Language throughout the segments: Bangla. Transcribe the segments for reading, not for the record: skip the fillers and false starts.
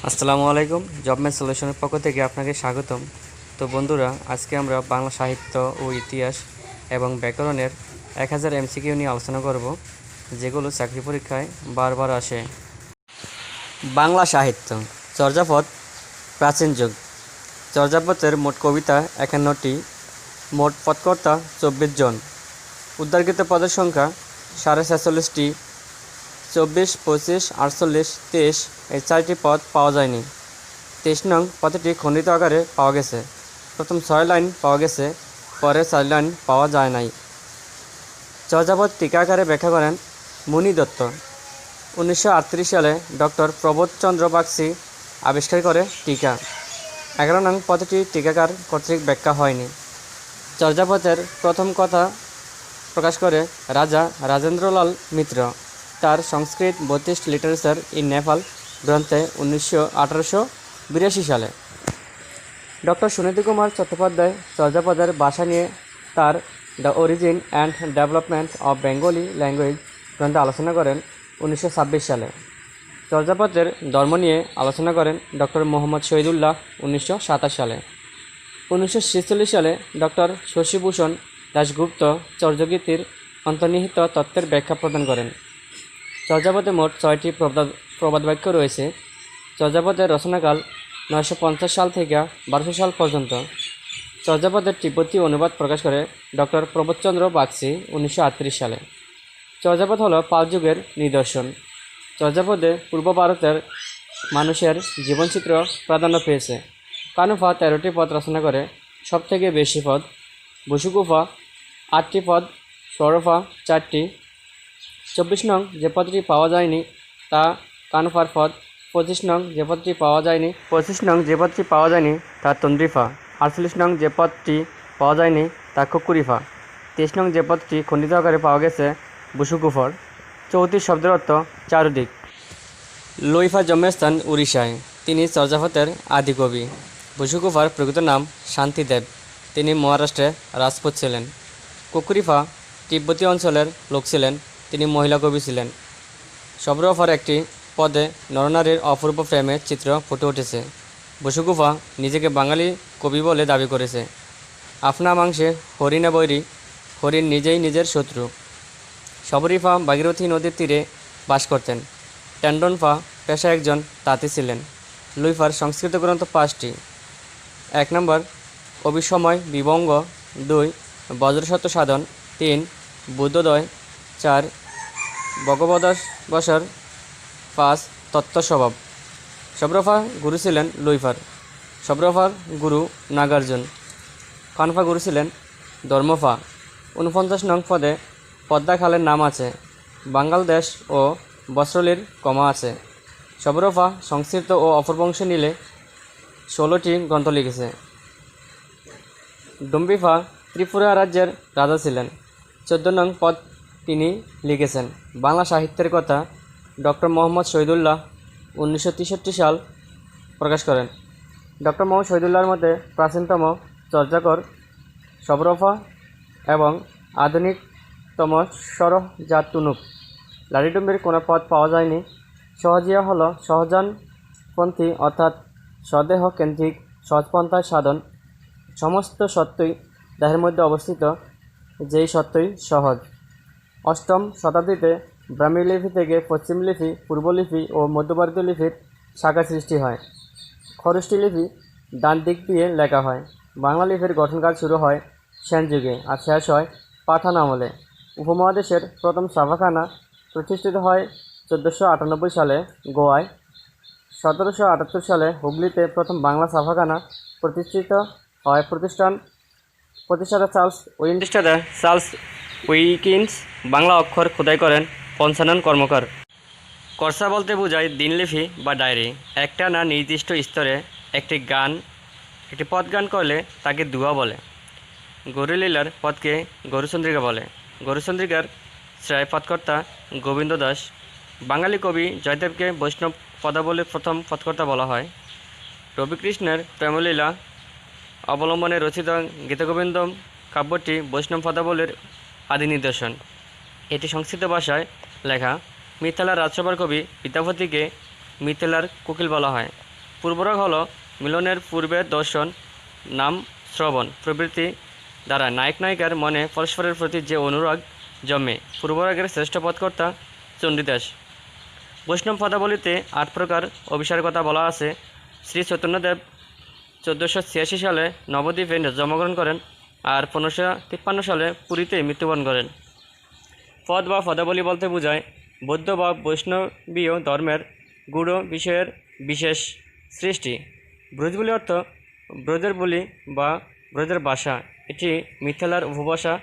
আসসালামু আলাইকুম। জবম্যান সলিউশনের পক্ষ থেকে আপনাকে স্বাগতম। তো বন্ধুরা, আজকে আমরা বাংলা সাহিত্য ও ইতিহাস এবং ব্যাকরণের 1000 এমসিকিউ নিয়ে আলোচনা করব, যেগুলো চাকরি পরীক্ষায় বারবার আসে। বাংলা সাহিত্য চর্যাপদ। প্রাচীন যুগ। চর্যাপদের মোট কবিতা 51টি, মোট পদকর্তা 24 জন। উদ্ধারকৃত পদের সংখ্যা 46.5টি। 24, 25, 48, 23 এই 4টি পদ পাওয়া যায়নি। 23 নং পদটি খণ্ডিত আকারে পাওয়া গেছে। প্রথম 6 লাইন পাওয়া গেছে, পরে 4 লাইন পাওয়া যায় নাই। চর্যাপদ টিকা আকারে ব্যাখ্যা করেন মুনি দত্ত। 1938 সালে ডক্টর প্রবোধচন্দ্র বাগচি আবিষ্কার করে টিকা। 11 নং পদটি টিকাকার কর্তৃক ব্যাখ্যা হয়নি। চর্যাপদের প্রথম কথা প্রকাশ করে রাজা রাজেন্দ্রলাল মিত্র তার সংস্কৃত বুদ্ধিস্ট লিটারেচার ইন নেপাল গ্রন্থে 1882 সালে। ডক্টর সুনীতি কুমার চট্টোপাধ্যায় চর্যাপদের ভাষা নিয়ে তার the origin and development of Bengali language গ্রন্থে আলোচনা করেন 1926 সালে। চর্যাপদের ধর্ম নিয়ে আলোচনা করেন ডক্টর মোহাম্মদ শহীদুল্লাহ 1927 সালে। 1946 সালে ডক্টর শশীভূষণ দাশগুপ্ত চর্যাগীতির অন্তর্নিহিত তত্ত্বের ব্যাখ্যা প্রদান করেন। চর্যাপদে মোট 6টি প্রবাদ বাক্য রয়েছে। চর্যাপদের রচনাকাল 950 সাল থেকে 1200 সাল পর্যন্ত। চর্যাপদের তিব্বতী অনুবাদ প্রকাশ করে ডক্টর প্রবোধচন্দ্র বাগচি 1938 সালে। চর্যাপদ হল পাল যুগের নিদর্শন। চর্যাপদে পূর্ব ভারতের মানুষের জীবনচিত্র প্রাধান্য পেয়েছে। কানুফা 13টি পদ রচনা করে, সবথেকে বেশি পদ। বসুগুফা 8টি পদ, সরফা 4টি। 24 নং যে পদটি পাওয়া যায়নি তা কানুফার পদ। 25 নং যে পদটি পাওয়া যায়নি তা তন্দ্রিফা। 48 নং যে পদটি পাওয়া যায়নি তা কুকুরিফা। 23 নং যে পদটি খণ্ডিত আকারে পাওয়া গেছে বসুগুফার। 34 শব্দের অর্থ চারুদিক। লইফা জন্মস্থান উড়িষ্যায়। তিনি চর্যাপদের আদি কবি। বসুগুফার প্রকৃত নাম শান্তিদেব। তিনি মহারাষ্ট্রে রাজপুত ছিলেন। কুকুরিফা তিব্বতী অঞ্চলের লোক ছিলেন। তিনি মহিলা কবি ছিলেন। সবরফার একটি পদে নরনারীর অপূর্ব প্রেমের চিত্র ফুটে উঠেছে। বসুগুফা নিজেকে বাঙালি কবি বলে দাবি করেছে। আপনা মাংসে হরিণে বৈরী, হরিণ নিজেই নিজের শত্রু। শবরীফা ভাগীরথী নদীর তীরে বাস করতেন। টেন্ডনফা পেশায় একজন তাঁতি ছিলেন। লুইফার সংস্কৃত গ্রন্থ 5টি। 1 নম্বর অভিসময় বিভঙ্গ, 2 বজ্রশত সাধন, 3 বুদ্ধোদয়, 4 ভগবদবসর, 5 তত্ত্বস্বভাব। সবরফা গুরু ছিলেন লুইফার। সবরফার গুরু নাগার্জুন। কানফা গুরু ছিলেন ধর্মফা। 49 নং পদে পদ্মা খালের নাম আছে। বাঙ্গালদেশ ও বস্ত্রলীর কমা আছে। সবরফা সংস্কৃত ও অপর বংশ নিলে 16টি গ্রন্থ লিখেছে। ডম্বিফা ত্রিপুরা রাজ্যের রাজা ছিলেন। 14 নং পদ তিনি লিখেছেন। বাংলা সাহিত্যের কথা ডক্টর মোহাম্মদ শহীদুল্লাহ 1963 সাল প্রকাশ করেন। ডক্টর মোহাম্মদ শহীদুল্লাহর মধ্যে প্রাচীনতম চর্যাকর সবরফা এবং আধুনিকতম সরহজাত তুনুক। লাডিডম্বির কোনো পদ পাওয়া যায়নি। সহজিয়া হল সহজানপন্থী অর্থাৎ স্বদেহ কেন্দ্রিক সহজপন্থায় সাধন। সমস্ত সত্যই দেহের মধ্যে অবস্থিত, যেই সত্যই সহজ। 8ম শতাব্দীতে ব্রাহ্মী লিপি থেকে পশ্চিম লিপি, পূর্ব লিপি ও মধ্যভারতীয় লিপির শাখা সৃষ্টি হয়। খরুষ্টি লিপি ডান দিক দিয়ে লেখা হয়। বাংলা লিপির গঠনকাল শুরু হয় সেন যুগে আর শেষ হয় পাঠান আমলে। উপমহাদেশের প্রথম ছাপাখানা প্রতিষ্ঠিত হয় 1498 সালে গোয়ায়। 1778 সালে হুগলিতে প্রথম বাংলা ছাপাখানা প্রতিষ্ঠিত হয়। প্রতিষ্ঠাতা চার্লস উইকিন্স। বাংলা অক্ষর খোদাই করেন পঞ্চানন কর্মকার। কর্সা বলতে বোঝায় দিনলিপি বা ডায়েরি। একটা না নির্দিষ্ট স্তরে একটি পদ গান করলে তাকে দুয়া বলে। গরুলীলার পদকে গরুচন্দ্রিকা বলে। গরুচন্দ্রিকার শ্রেয় পদকর্তা গোবিন্দ দাস। বাঙালি কবি জয়দেবকে বৈষ্ণব পদাবলীর প্রথম পদকর্তা বলা হয়। রবিকৃষ্ণের প্রেমলীলা অবলম্বনে রচিত গীতগোবিন্দম কাব্যটি বৈষ্ণব পদাবলীর আদি নিদর্শন। এটি সংস্কৃত ভাষায় লেখা। মিথিলার রাজসভার কবি বিদ্যাপতিকে মিথিলার কোকিল বলা হয়। পূর্বরাগ হল মিলনের পূর্বের দর্শন, নাম, শ্রবণ প্রভৃতি দ্বারা নায়ক নায়িকার মনে পরস্পরের প্রতি যে অনুরাগ জন্মে। পূর্বরাগের শ্রেষ্ঠ পদকর্তা চণ্ডীদাস। বৈষ্ণব পদাবলিতে 8 প্রকার অভিসারের কথা বলা আছে। শ্রী চৈতন্যদেব 1486 সালে নবদ্বীপে জন্মগ্রহণ করেন আর 1553 সালে পুরীতে মৃত্যুবরণ করেন। পদ বা পদাবলী বলতে বোঝায় বৌদ্ধ বা বৈষ্ণবীয় ধর্মের গূঢ় বিষয়ের বিশেষ সৃষ্টি। ব্রজবুলি অর্থ ব্রজের বুলি বা ব্রজের ভাষা। এটি মিথিলার উপভাষা,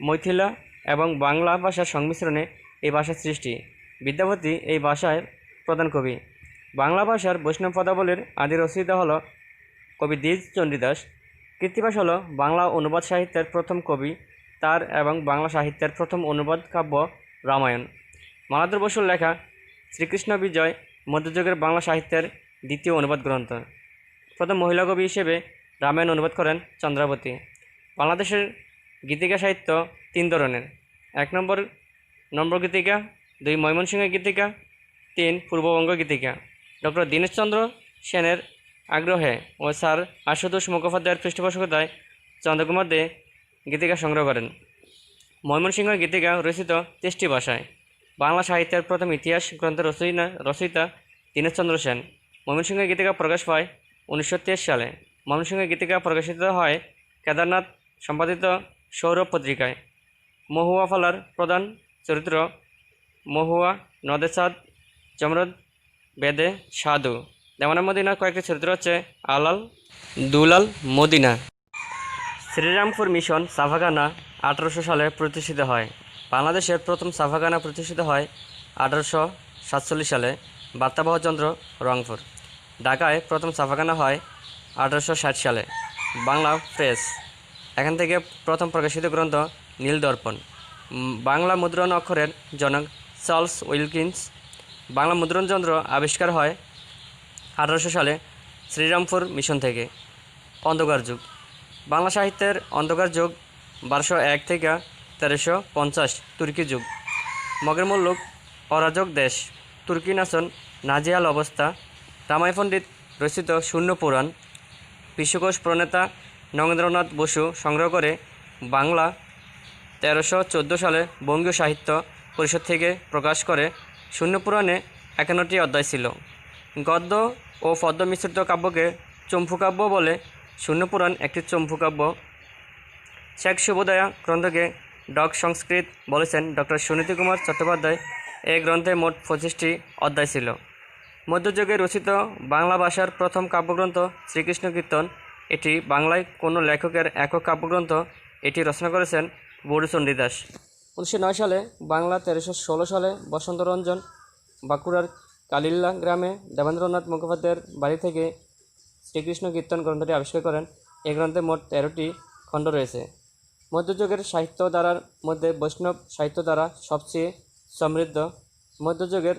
মৈথিলা এবং বাংলা ভাষার সংমিশ্রণে এই ভাষার সৃষ্টি। বিদ্যাপতি এই ভাষার প্রধান কবি। বাংলা ভাষার বৈষ্ণব পদাবলীর আদি রচয়িতা হল কবি দ্বিজ চণ্ডীদাস। কৃত্তিবাস হল বাংলা অনুবাদ সাহিত্যের প্রথম কবি। তার এবং বাংলা সাহিত্যের প্রথম অনুবাদ কাব্য রামায়ণ। মালাধর বসুর লেখা শ্রীকৃষ্ণ বিজয় মধ্যযুগের বাংলা সাহিত্যের দ্বিতীয় অনুবাদ গ্রন্থ। প্রথম মহিলা কবি হিসেবে রামায়ণ অনুবাদ করেন চন্দ্রাবতী। বাংলাদেশের গীতিকা সাহিত্য 3 ধরনের। 1 নম্বর গীতিকা, 2 ময়মনসিংহ গীতিকা, 3 পূর্ববঙ্গ গীতিকা। ডক্টর দীনেশচন্দ্র সেনের আগ্রহে ও স্যার আশুতোষ মুখোপাধ্যায়ের পৃষ্ঠপোষকতায় চন্দ্রকুমার দে গীতিকা সংগ্রহ করেন। ময়মনসিংহ গীতিকা রচিত 23টি ভাষায়। বাংলা সাহিত্যের প্রথম ইতিহাস গ্রন্থের রচয়িতা দীনেশচন্দ্র সেন। ময়মনসিংহ গীতিকা প্রকাশ পায় 1923 সালে। ময়মনসিংহ গীতিকা প্রকাশিত হয় কেদারনাথ সম্পাদিত সৌরভ পত্রিকায়। মহুয়া ফালার প্রধান চরিত্র মহুয়া, নদে চাঁদ, জমরদ, বেদে সাধু। দেওয়ানা মদিনার কয়েকটি চরিত্র হচ্ছে আলাল, দুলাল, মদিনা। শ্রীরামপুর মিশন ছাপাখানা 1800 সালে প্রতিষ্ঠিত হয়। বাংলাদেশের প্রথম ছাপাখানা প্রতিষ্ঠিত হয় 1847 সালে বার্তাবহ চন্দ্র, রংপুর। ঢাকায় প্রথম ছাপাখানা হয় 1860 সালে। বাংলা প্রেস, এখান থেকে প্রথম প্রকাশিত গ্রন্থ নীল দর্পণ। বাংলা মুদ্রণ অক্ষরের জনক চার্লস উইলকিন্স। বাংলা মুদ্রণযন্ত্র আবিষ্কার হয় 1800 সালে শ্রীরামপুর মিশন থেকে। অন্ধকার যুগ, বাংলা সাহিত্যের অন্ধকার যুগ 1201 থেকে 1350 তুর্কি যুগ। মগের মুল্লুক, অরাজক দেশ, তুর্কি নাচন, নাজেহাল অবস্থা। রামাই পণ্ডিত রচিত শূন্য পুরাণ। বিশ্বকোষ প্রণেতা নগেন্দ্রনাথ বসু সংগ্রহ করে বাংলা 1314 সালে বঙ্গীয় সাহিত্য পরিষদ থেকে প্রকাশ করে। শূন্য পুরাণে 51টি অধ্যায় ছিল। গদ্য ও পদ্য মিশ্রিত কাব্যকে চম্পুকাব্য বলে। শূন্য পুরাণ একটি চম্পুকাব্য। শেখ শুভোদয়া গ্রন্থকে ডগ সংস্কৃত বলেছেন ডক্টর সুনীতি কুমার চট্টোপাধ্যায়। এই গ্রন্থে মোট 25টি অধ্যায় ছিল। মধ্যযুগে রচিত বাংলা ভাষার প্রথম কাব্যগ্রন্থ শ্রীকৃষ্ণ কীর্তন। এটি বাংলায় কোনো লেখকের একক কাব্যগ্রন্থ। এটি রচনা করেছেন বড়ু চণ্ডীদাস। 1909 সালে বাংলা 1316 সালে বসন্তরঞ্জন বাঁকুড়ার কালিল্লা গ্রামে দেবেন্দ্রনাথ মুখোপাধ্যায়ের বাড়ি থেকে শ্রীকৃষ্ণ কীর্তন গ্রন্থটি আবিষ্কার করেন। এই গ্রন্থে মোট 13টি খণ্ড রয়েছে। মধ্যযুগের সাহিত্য ধারার মধ্যে বৈষ্ণব সাহিত্য ধারা সবচেয়ে সমৃদ্ধ। মধ্যযুগের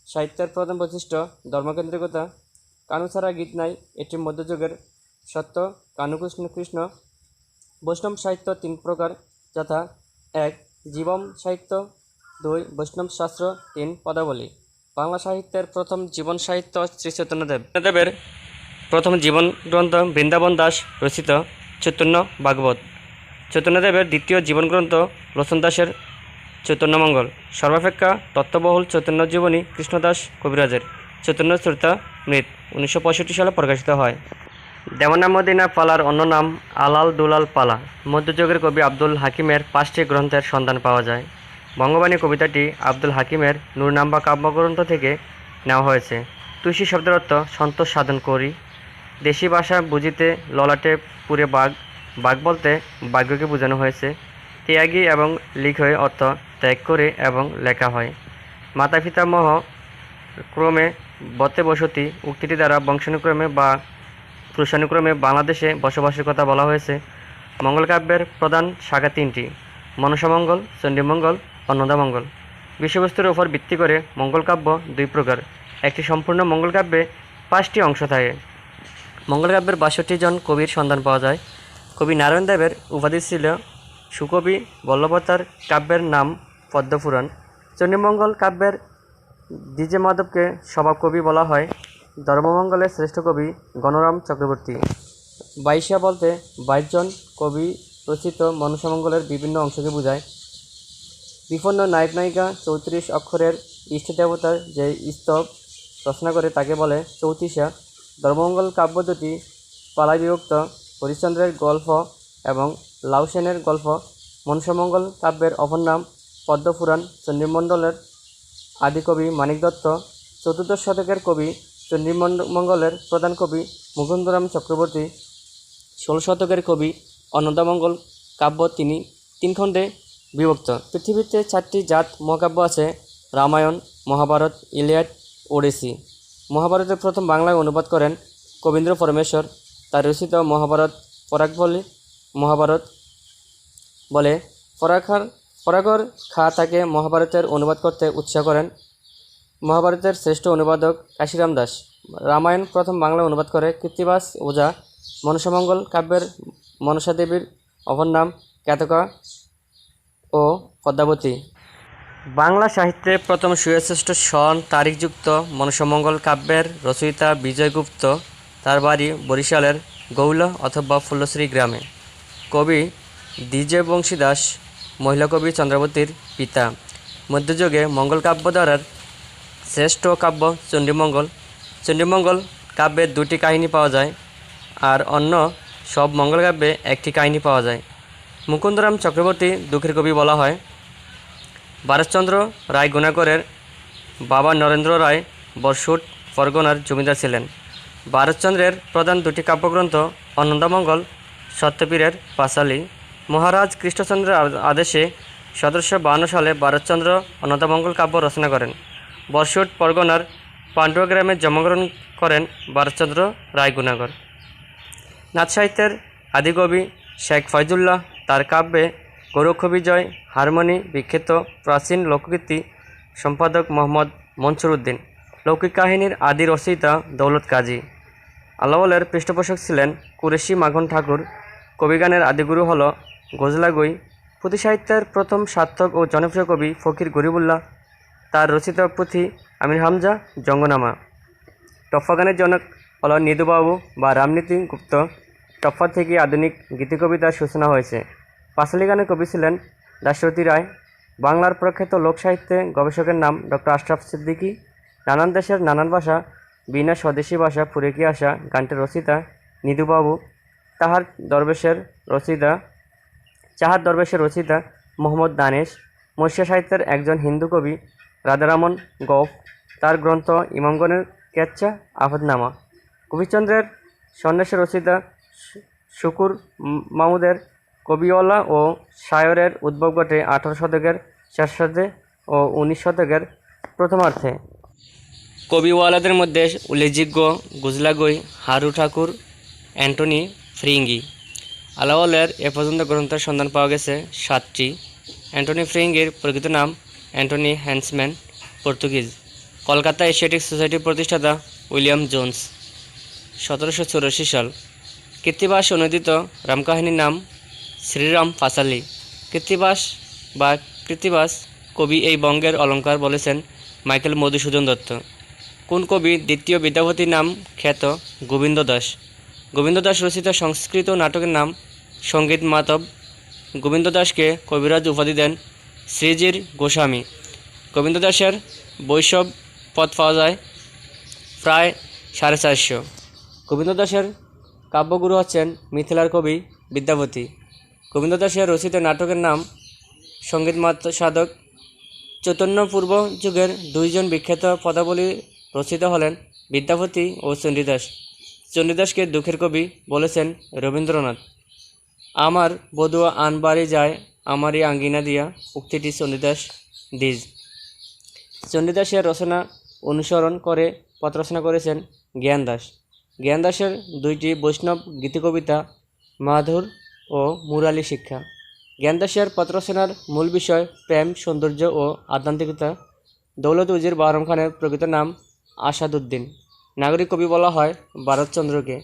সাহিত্যের প্রধান বৈশিষ্ট্য ধর্মকেন্দ্রিকতা। কানু ছাড়া গীত নাই, এটি মধ্যযুগের সত্য। কানু কৃষ্ণ। বৈষ্ণব সাহিত্য 3 প্রকার, যথা 1 জীবন সাহিত্য, 2 বৈষ্ণব শাস্ত্র, 3 পদাবলী। বাংলা সাহিত্যের প্রথম জীবন সাহিত্য শ্রী চৈতন্যদেবের প্রথম জীবন গ্রন্থ বৃন্দাবন দাস রচিত চৈতন্য ভাগবত। চৈতন্যদেবের দ্বিতীয় জীবন গ্রন্থ লোচন দাসের চৈতন্যমঙ্গল। সর্বাপেক্ষা তত্ত্ববহুল চৈতন্য জীবনী কৃষ্ণদাস কবিরাজের চৈতন্য চরিতামৃত 1965 সালে প্রকাশিত হয়। দেওয়ানা মদিনা পালার অন্য নাম আলাল দুলাল পালা। মধ্যযুগের কবি আব্দুল হাকিমের 5টি গ্রন্থের সন্ধান পাওয়া যায়। বঙ্গবাণী কবিতাটি আব্দুল হাকিমের নূরনাম্বা কাব্যগ্রন্থ থেকে নেওয়া হয়েছে। তুষি শব্দের অর্থ সন্তোষ সাধন করি। দেশি ভাষা বুঝিতে ললাটে পুরে বাঘ। বাঘ বলতে বাঘ্যকে বোঝানো হয়েছে। ত্যাগী এবং লিখয় অর্থ ত্যাগ করে এবং লেখা হয়। মাতা পিতামহ ক্রমে বতে বসতি উক্তিটি দ্বারা বংশানুক্রমে বা পুরুষানুক্রমে বাংলাদেশে বসবাসের কথা বলা হয়েছে। মঙ্গল কাব্যের প্রধান শাখা 3টি, মনসামঙ্গল, চণ্ডীমঙ্গল, অন্নদামঙ্গল। বিষয়বস্তুর উপর ভিত্তি করে মঙ্গল কাব্য 2 প্রকার। একটি সম্পূর্ণ মঙ্গল কাব্যে 5টি অংশ থাকে। মঙ্গল কাব্যের 62 জন কবির সন্ধান পাওয়া যায়। কবি নারায়ণ দেবের উপাধি ছিল সুকবি। বল্লভতার কাব্যের নাম পদ্মপুরাণ। চণ্ডীমঙ্গল কাব্যের দ্বিজে মাধবকে স্বভাবকবি বলা হয়। ধর্মমঙ্গলের শ্রেষ্ঠ কবি গণরাম চক্রবর্তী। বাইশিয়া বলতে 22 জন কবি রচিত মনসামঙ্গলের বিভিন্ন অংশকে বোঝায়। বিপন্ন নায়ক নায়িকা 34 অক্ষরের ইষ্ট দেবতার যে স্তব রচনা করে তাকে বলে চৌতিশা। ধর্মমঙ্গল কাব্য দুটি পালায় বিভক্ত, হরিশ্চন্দ্রের গল্প এবং লাউসেনের গল্প। মনসামঙ্গল কাব্যের অপর নাম পদ্মপুরাণ। চণ্ডীমণ্ডলের আদিকবি মানিক দত্ত, চতুর্দশ শতকের কবি। চণ্ডীমঙ্গলের প্রধান কবি মুকুন্দরাম চক্রবর্তী, 16 শতকের কবি। অন্নদামঙ্গল কাব্য তিন খণ্ডে বিভক্ত। পৃথিবীতে 4টি জাত মহাকাব্য আছে: রামায়ণ, মহাভারত, ইলিয়াড, ওডিসি। মহাভারতের প্রথম বাংলায় অনুবাদ করেন কবীন্দ্র পরমেশ্বর। তার রচিত মহাভারত মহাভারত বলে পরাগর খাঁ তাকে মহাভারতের অনুবাদ করতে উৎসাহ করেন। মহাভারতের শ্রেষ্ঠ অনুবাদক কাশিরাম দাস। রামায়ণ প্রথম বাংলায় অনুবাদ করে কৃত্তিবাস ওঝা। মনসামঙ্গল কাব্যের মনসা দেবীর অপর নাম কেতকা ও পদ্মাবতী। বাংলা সাহিত্যে প্রথম সুশ্রেষ্ঠ সন তারিখযুক্ত মনসামঙ্গল কাব্যের রচয়িতা বিজয়গুপ্ত। তার বাড়ি বরিশালের গৌল অথবা ফুলশ্রী গ্রামে। কবি দ্বিজে বংশীদাস মহিলা কবি চন্দ্রাবতীর পিতা। মধ্যযুগে মঙ্গল কাব্যধারার শ্রেষ্ঠ কাব্য চণ্ডীমঙ্গল। চণ্ডীমঙ্গল কাব্যে 2টি কাহিনী পাওয়া যায়, আর অন্য সব মঙ্গল কাব্যে 1টি কাহিনী পাওয়া যায়। মুকুন্দরাম চক্রবর্তী দুঃখের কবি বলা হয়। ভারতচন্দ্র রায় গুণাকরের বাবা নরেন্দ্র রায় বরশুট পরগনার জমিদার ছিলেন। ভারতচন্দ্রের প্রধান 2টি কাব্যগ্রন্থ অন্নদামঙ্গল, সত্যপীরের পাঁচালী। মহারাজ কৃষ্ণচন্দ্রের আদেশে 1752 সালে ভারতচন্দ্র অন্নদামঙ্গল কাব্য রচনা করেন। বরশুট পরগনার পান্ডুয়া গ্রামে জন্মগ্রহণ করেন ভারতচন্দ্র রায় গুণাকর। নাথ সাহিত্যের আদিকবি শেখ ফয়জুল্লাহ তার কাব্যে গোরক্ষ বিজয়, হারমোনি বিখ্যাত প্রাচীন লোকগীতি। সম্পাদক মোহাম্মদ মনসুর উদ্দিন। লৌকিক কাহিনীর আদি রচয়িতা দৌলত কাজী। আলাওলের পৃষ্ঠপোষক ছিলেন কুরেশি মাখন ঠাকুর। কবিগানের আদিগুরু হল গজলাগুই। পুঁথি সাহিত্যের প্রথম সার্থক ও জনপ্রিয় কবি ফকির গরিবুল্লাহ। তার রচিত পুঁথি আমির হামজা জঙ্গনামা। টপ্পা গানের জনক হল নিধুবাবু বা রামনীতি গুপ্ত। টপ্পা থেকে আধুনিক গীতিকবিতার সূচনা হয়েছে। পাঁচালী গানের কবি ছিলেন দাশরথী রায়। বাংলার প্রখ্যাত লোক সাহিত্যে গবেষকের নাম ডক্টর আশরাফ সিদ্দিকী। নানান দেশের নানান ভাষা বিনা স্বদেশী ভাষা ফুরেকি আসা গানটির রচয়িতা নিধুবাবু। চাহার দরবেশের রচয়িতা মোহাম্মদ দানেশ। মৎস্য সাহিত্যের একজন হিন্দু কবি রাধারামন গৌফ। তার গ্রন্থ ইমামগণের কেচ্ছা আফদনামা। কবিচন্দ্রের সন্ন্যাসের রচয়িতা শুকুর মাহমুদের কবিওয়ালা ও শায়রের উদ্ভব ঘটে 18 শতকের শেষার্ধে ও 19 শতকের প্রথমার্ধে। কবিওয়ালাদের মধ্যে উল্লেখযোগ্য গুজলাগুই, হারু ঠাকুর, অ্যান্টনি ফ্রিঙ্গি। আলাওলের এ পর্যন্ত গ্রন্থের সন্ধান পাওয়া গেছে 7টি। অ্যান্টনি ফ্রিঙ্গির প্রকৃত নাম অ্যান্টনি হ্যান্সম্যান, পর্তুগিজ। কলকাতা এশিয়াটিক সোসাইটির প্রতিষ্ঠাতা উইলিয়াম জোন্স, 1784 সাল। কৃত্তিবাস অনুদিত রামকাহিনীর নাম শ্রীরাম পাঁচালী। কৃত্তিবাস কবি এই বঙ্গের অলঙ্কার বলেছেন মাইকেল মধুসূদন দত্ত। কোন কবি দ্বিতীয় বিদ্যাপতির নাম খ্যাত গোবিন্দ দাস। গোবিন্দ দাস রচিত সংস্কৃত নাটকের নাম সঙ্গীত মাতব। গোবিন্দ দাসকে কবিরাজ উপাধি দেন শ্রীজির গোস্বামী। গোবিন্দ দাসের বৈষ্ণব পদ পাওয়া যায় প্রায় 450। গোবিন্দ দাসের কাব্যগুরু হচ্ছেন মিথিলার কবি বিদ্যাপতি। গোবিন্দ দাসের রচিত নাটকের নাম সঙ্গীত সাধক। চৈতন্যপূর্ব যুগের 2 জন বিখ্যাত পদাবলী রচিত হলেন বিদ্যাপতি ও চণ্ডীদাস। চণ্ডীদাসকে দুঃখের কবি বলেছেন রবীন্দ্রনাথ। আমার বধুয়া আনবাড়ি যায় আমারই আঙ্গিনা দিয়া, উক্তিটি চণ্ডীদাস দ্বিজ। চণ্ডীদাসের রচনা অনুসরণ করে পথ রচনা করেছেন জ্ঞানদাস। জ্ঞানদাসের 2টি বৈষ্ণব গীতিকবিতা মাধুর ও মুরালি শিক্ষা। জ্ঞানদাসের পথ রচনার মূল বিষয় প্রেম, সৌন্দর্য ও আধ্যাত্মিকতা। দৌলত উজির বাহরাম খানের প্রকৃত নাম আসাদুদ্দিন। নাগরিক কবি বলা হয় ভারতচন্দ্রকে।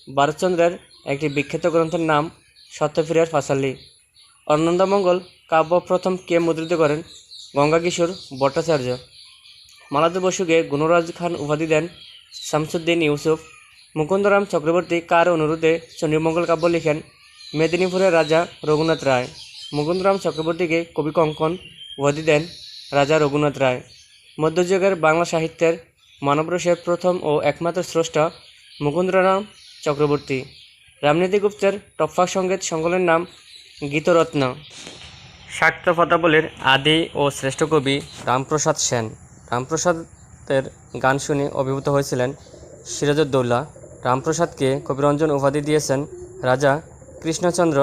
ভারতচন্দ্রের একটি বিখ্যাত গ্রন্থের নাম সত্যপীরের পাঁচালী। অন্নদামঙ্গল কাব্য প্রথম কে মুদ্রিত করেন? গঙ্গাকিশোর ভট্টাচার্য। মালাধর বসুকে গুণরাজ খান উপাধি দেন শামসুদ্দিন ইউসুফ। মুকুন্দরাম চক্রবর্তী কার অনুরোধে চণ্ডীমঙ্গল কাব্য লিখেন? মেদিনীপুরের রাজা রঘুনাথ রায়। মুকুন্দরাম চক্রবর্তীকে কবি কঙ্কন উপাধি দেন রাজা রঘুনাথ রায়। মধ্যযুগের বাংলা সাহিত্যের মানবরসের প্রথম ও একমাত্র স্রষ্টা মুকুন্দরাম চক্রবর্তী। রামনীতি গুপ্তের টপ্পা সঙ্গীত সংকলনের নাম গীতরত্ন। শাক্ত পদাবলীর আদি ও শ্রেষ্ঠ কবি রামপ্রসাদ সেন। রামপ্রসাদের গান শুনে অভিভূত হয়েছিলেন সিরাজউদ্দৌলা। রামপ্রসাদকে কবিরঞ্জন উপাধি দিয়েছেন রাজা কৃষ্ণচন্দ্র।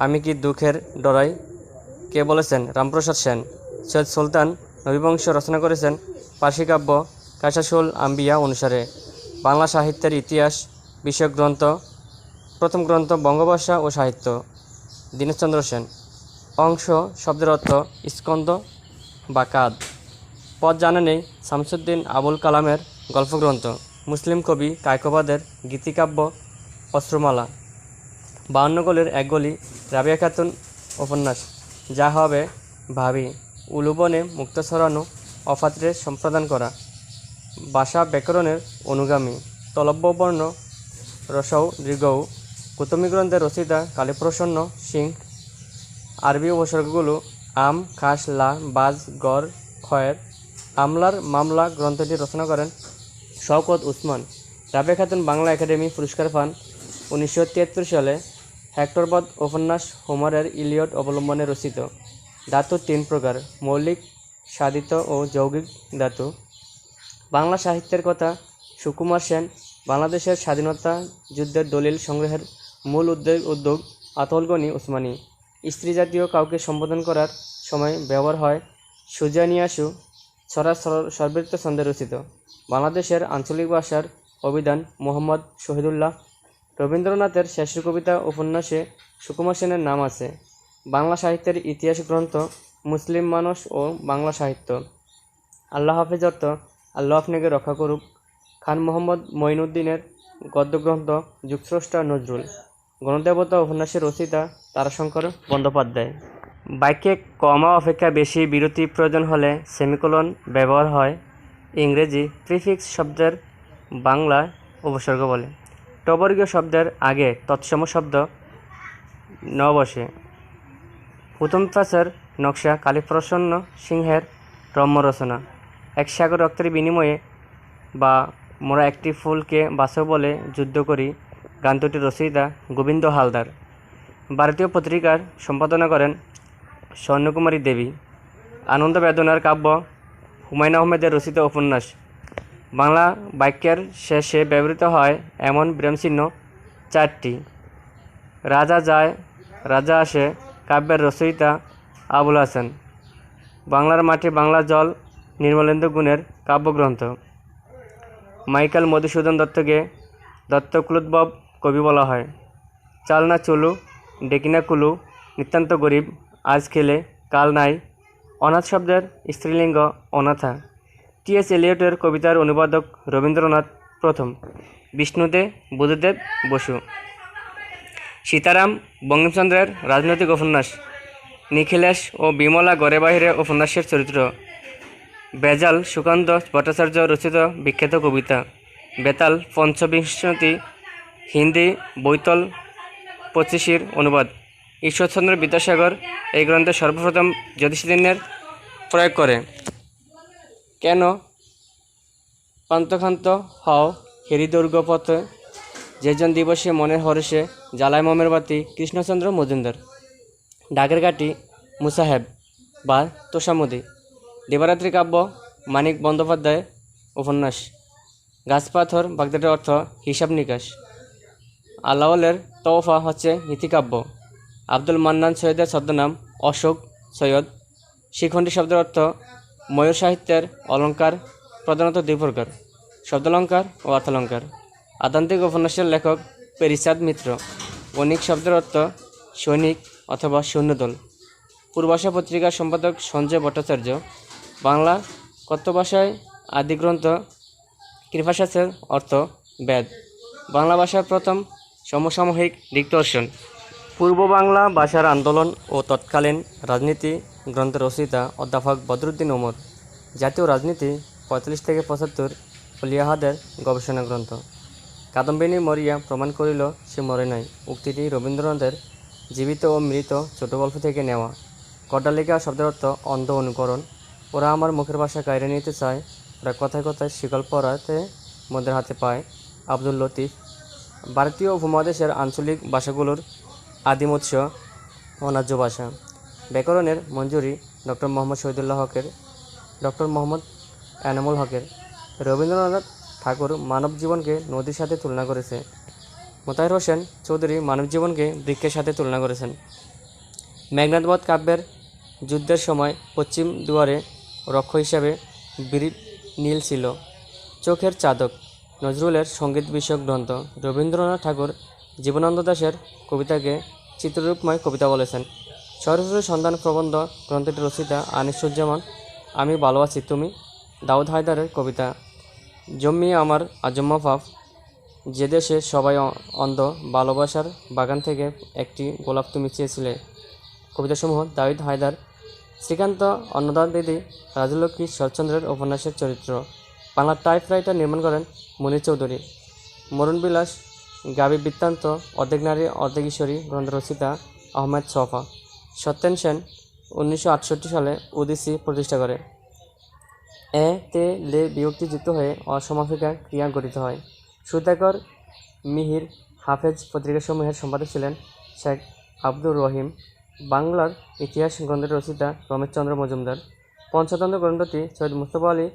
আমি কি দুঃখের ডরাই কে বলেছেন? রামপ্রসাদ সেন। সৈয়দ সুলতান নবীবংশ রচনা করেছেন পার্সি কাব্য কাসাসুল আম্বিয়া অনুসারে। বাংলা সাহিত্যের ইতিহাস বিষয়ক গ্রন্থ, প্রথম গ্রন্থ বঙ্গভাষা ও সাহিত্য, দীনেশচন্দ্র সেন। অংশ শব্দের অর্থ স্কন্দ বা কাঁধ। পদ জানা নেই শামসুদ্দিন আবুল কালামের গল্পগ্রন্থ। মুসলিম কবি কায়কোবাদের গীতিকাব্য অশ্রুমালা। 52 গলির এক গলি রাবিয়া খাতুন উপন্যাস। যা হবে ভাবি। উলুবনে মুক্ত ছড়ানো, অপাত্রে সম্প্রদান করা। ভাষা ব্যাকরণের অনুগামী। তলব্য বর্ণ রসৌ দীর্ঘৌ। কুতুমি গ্রন্থের রচয়িতা কালীপ্রসন্ন সিং। আরবি উপসর্গগুলো আম, খাস, লা, বাজ, গড়, খয়ের। আমলার মামলা গ্রন্থটি রচনা করেন শওকত উসমান। রাবিয়া খাতুন বাংলা একাডেমি পুরস্কার পান 1973 সালে। হেক্টরবধ উপন্যাস হোমারের ইলিয়ড অবলম্বনে রচিত। ধাতু 3 প্রকার: মৌলিক, সাধিত ও যৌগিক ধাতু। বাংলা সাহিত্যের কথা সুকুমার সেন। বাংলাদেশের স্বাধীনতা যুদ্ধের দলিল সংগ্রহের মূল উদ্যোগ আতউল গনি উসমানী। স্ত্রী জাতীয় কাউকে সম্বোধন করার সময় ব্যবহার হয় সুজানিয়াসু। ছড়া সর্বৃত্ত ছন্দে রচিত। বাংলাদেশের আঞ্চলিক ভাষার অভিধান মোহাম্মদ শহীদুল্লাহ। রবীন্দ্রনাথের শেষ কবিতা উপন্যাসে সুকুমার সেনের নাম আছে। বাংলা সাহিত্যের ইতিহাস গ্রন্থ মুসলিম মানুষ ও বাংলা সাহিত্য। আল্লাহ হাফেজ অর্থ আল্লাহ আপনাকে রক্ষা করুক। খান মোহাম্মদ মঈনুদ্দিনের গদ্যগ্রন্থ যুগস্রষ্টা নজরুল। গণদেবতা উপন্যাসের রচয়িতা তারাশঙ্কর বন্দ্যোপাধ্যায়। বাক্যে কমা অপেক্ষা বেশি বিরতি প্রয়োজন হলে সেমিকোলন ব্যবহার হয়। ইংরেজি প্রিফিক্স শব্দের বাংলা উপসর্গ বলে। টবর্গীয় শব্দের আগে তৎসম শব্দ ন বসে। প্রথম প্রাচের নকশা কালীপ্রসন্ন সিংহের রম্য রচনা। এক সাগর রক্তের বিনিময়ে বা মোরা একটি ফুলকে বাঁচাও বলে যুদ্ধ করি গানটির রচয়িতা গোবিন্দ হালদার। ভারতীয় পত্রিকার সম্পাদনা করেন স্বর্ণকুমারী দেবী। আনন্দ বেদনার কাব্য হুমায়ুন আহমেদের রচিত উপন্যাস। বাংলা বাক্যের শেষে ব্যবহৃত হয় এমন বিরামচিহ্ন 4টি। রাজা যায় রাজা আসে কাব্যের রচয়িতা আবুল হাসান। বাংলার মাটি বাংলার জল নির্মলেন্দু গুণের কাব্যগ্রন্থ। মাইকেল মধুসূদন দত্তকে দত্তকুলোদ্ভব কবি বলা হয়। চাল না চলু, ডেকিনা কুলু, নিতান্ত গরিব, আজ খেলে কাল নাই। অনাথ শব্দের স্ত্রীলিঙ্গ অনাথা। টি.এস. এলিয়টের কবিতার অনুবাদক রবীন্দ্রনাথ প্রথম। বিষ্ণুদে বুদ্ধদেব বসু। সীতারাম বঙ্কিমচন্দ্রের রাজনৈতিক উপন্যাস। নিখিলেশ ও বিমলা ঘরে বাহিরে উপন্যাসের চরিত্র। বেজাল সুকান্ত ভট্টাচার্য রচিত বিখ্যাত কবিতা। বেতাল পঞ্চবিংশতি হিন্দি বৈতল 25 অনুবাদ। ঈশ্বরচন্দ্র বিদ্যাসাগর এই গ্রন্থে সর্বপ্রথম জ্যোতিষদিনের প্রয়োগ করে। কেন পান্তখান্ত হও হৃদুর্গ পথে, যেজন দিবসে মনের হরষে জ্বালায় মমের বাতি। কৃষ্ণচন্দ্র মজুমদার। ডাকের কাঠি মুসাহেব বা তোষামুদি। দেবরাত্রি কাব্য মানিক বন্দ্যোপাধ্যায় উপন্যাস। গাছপাথর বাগদাদের অর্থ হিসাব নিকাশ। আলাওলের তওফা হচ্ছে নীতিকাব্য। আব্দুল মান্নান সৈয়দের ছদ্মনাম অশোক সৈয়দ। শিখণ্ডী শব্দের অর্থ ময়ূর। সাহিত্যের অলঙ্কার প্রধানত 2 প্রকার: শব্দালঙ্কার ও অর্থালঙ্কার। আধ্যাত্মিক উপন্যাসের লেখক পেরিচাঁদ মিত্র। বণিক শব্দের অর্থ সৈনিক অথবা সৈন্যদল। পূর্বাশা পত্রিকার সম্পাদক সঞ্জয় ভট্টাচার্য। বাংলা কথ্য ভাষায় আদিগ্রন্থ কৃপাশাস্ত্রের অর্থ বেদ। বাংলা ভাষার প্রথম সমসাময়িক দিগদর্শন। পূর্ব বাংলা ভাষার আন্দোলন ও তৎকালীন রাজনীতি গ্রন্থের রচয়িতা অধ্যাপক বদরুদ্দীন ওমর। জাতীয় রাজনীতি 45 থেকে 75, অলিয়াহাদের গবেষণা গ্রন্থ। কাদম্বিনী মরিয়া প্রমাণ করিল সে মরে নাই উক্তিটি রবীন্দ্রনাথের জীবিত ও মৃত ছোট গল্প থেকে নেওয়া। কড্ডালিকা শব্দের অর্থ অন্ধ অনুকরণ। ওরা আমার মুখের ভাষা কায়রে নিতে চায়, ওরা কথায় কথায় শিকল পরাতে মদের হাতে পায়। আব্দুল লতিফ। ভারতীয় উপমহাদেশের আঞ্চলিক ভাষাগুলোর আদিম উৎস অনার্য ভাষা। ব্যাকরণের মঞ্জুরি ডক্টর মোহাম্মদ শহীদুল্লাহ হকের, ডক্টর মোহাম্মদ এনামুল হকের। রবীন্দ্রনাথ ঠাকুর মানব জীবনকে নদীর সাথে তুলনা করেছে। মোতাহির হোসেন চৌধুরী মানব জীবনকে বৃক্ষের সাথে তুলনা করেছেন। মেঘনাদ বধ কাব্যের যুদ্ধের সময় পশ্চিম দুয়ারে রক্ষ হিসাবে বীর নীল ছিল। চোখের চাদক নজরুলের সঙ্গীত বিষয়ক গ্রন্থ। রবীন্দ্রনাথ ঠাকুর জীবনানন্দ দাশের কবিতাকে চিত্ররূপময় কবিতা বলেছেন। সরস্বতী সন্ধান প্রবন্ধ গ্রন্থটি রচিতা আনিসুজ্জামান। আমি ভালো আছি তুমি দাউদ হায়দারের কবিতা। জম্মি আমার আজম্মা পাপ, যে দেশে সবাই অন্ধ, ভালোবাসার বাগান থেকে একটি গোলাপ তুমি চেয়েছিলে। কবিতাসমূহ দাউদ হায়দার। শ্রীকান্ত অন্নদা দিদি রাজলক্ষ্মী শরৎচন্দ্রের উপন্যাসের চরিত্র। বাংলা টাইপরাইটার নির্মাণ করেন মুনির চৌধুরী। মরণবিলাস গাবি বৃত্তান্ত অর্ধেক নারী অর্ধেক ঈশ্বরী গ্রন্থ রচিতা আহমেদ ছফা। সত্যেন সেন 1968 সালে ওডিসি প্রতিষ্ঠা করে। তে লে বিভক্তি যুক্ত হয়ে অসমাপিকা ক্রিয়া গঠিত হয়। সুধাকর মিহির হাফেজ পত্রিকাসমূহের সম্পাদক ছিলেন শেখ আব্দুর রহিম। বাংলার ইতিহাস গ্রন্থের রচিতা রমেশচন্দ্র মজুমদার। পঞ্চতন্ত্র গ্রন্থটি সৈয়দ মুস্তফা আলী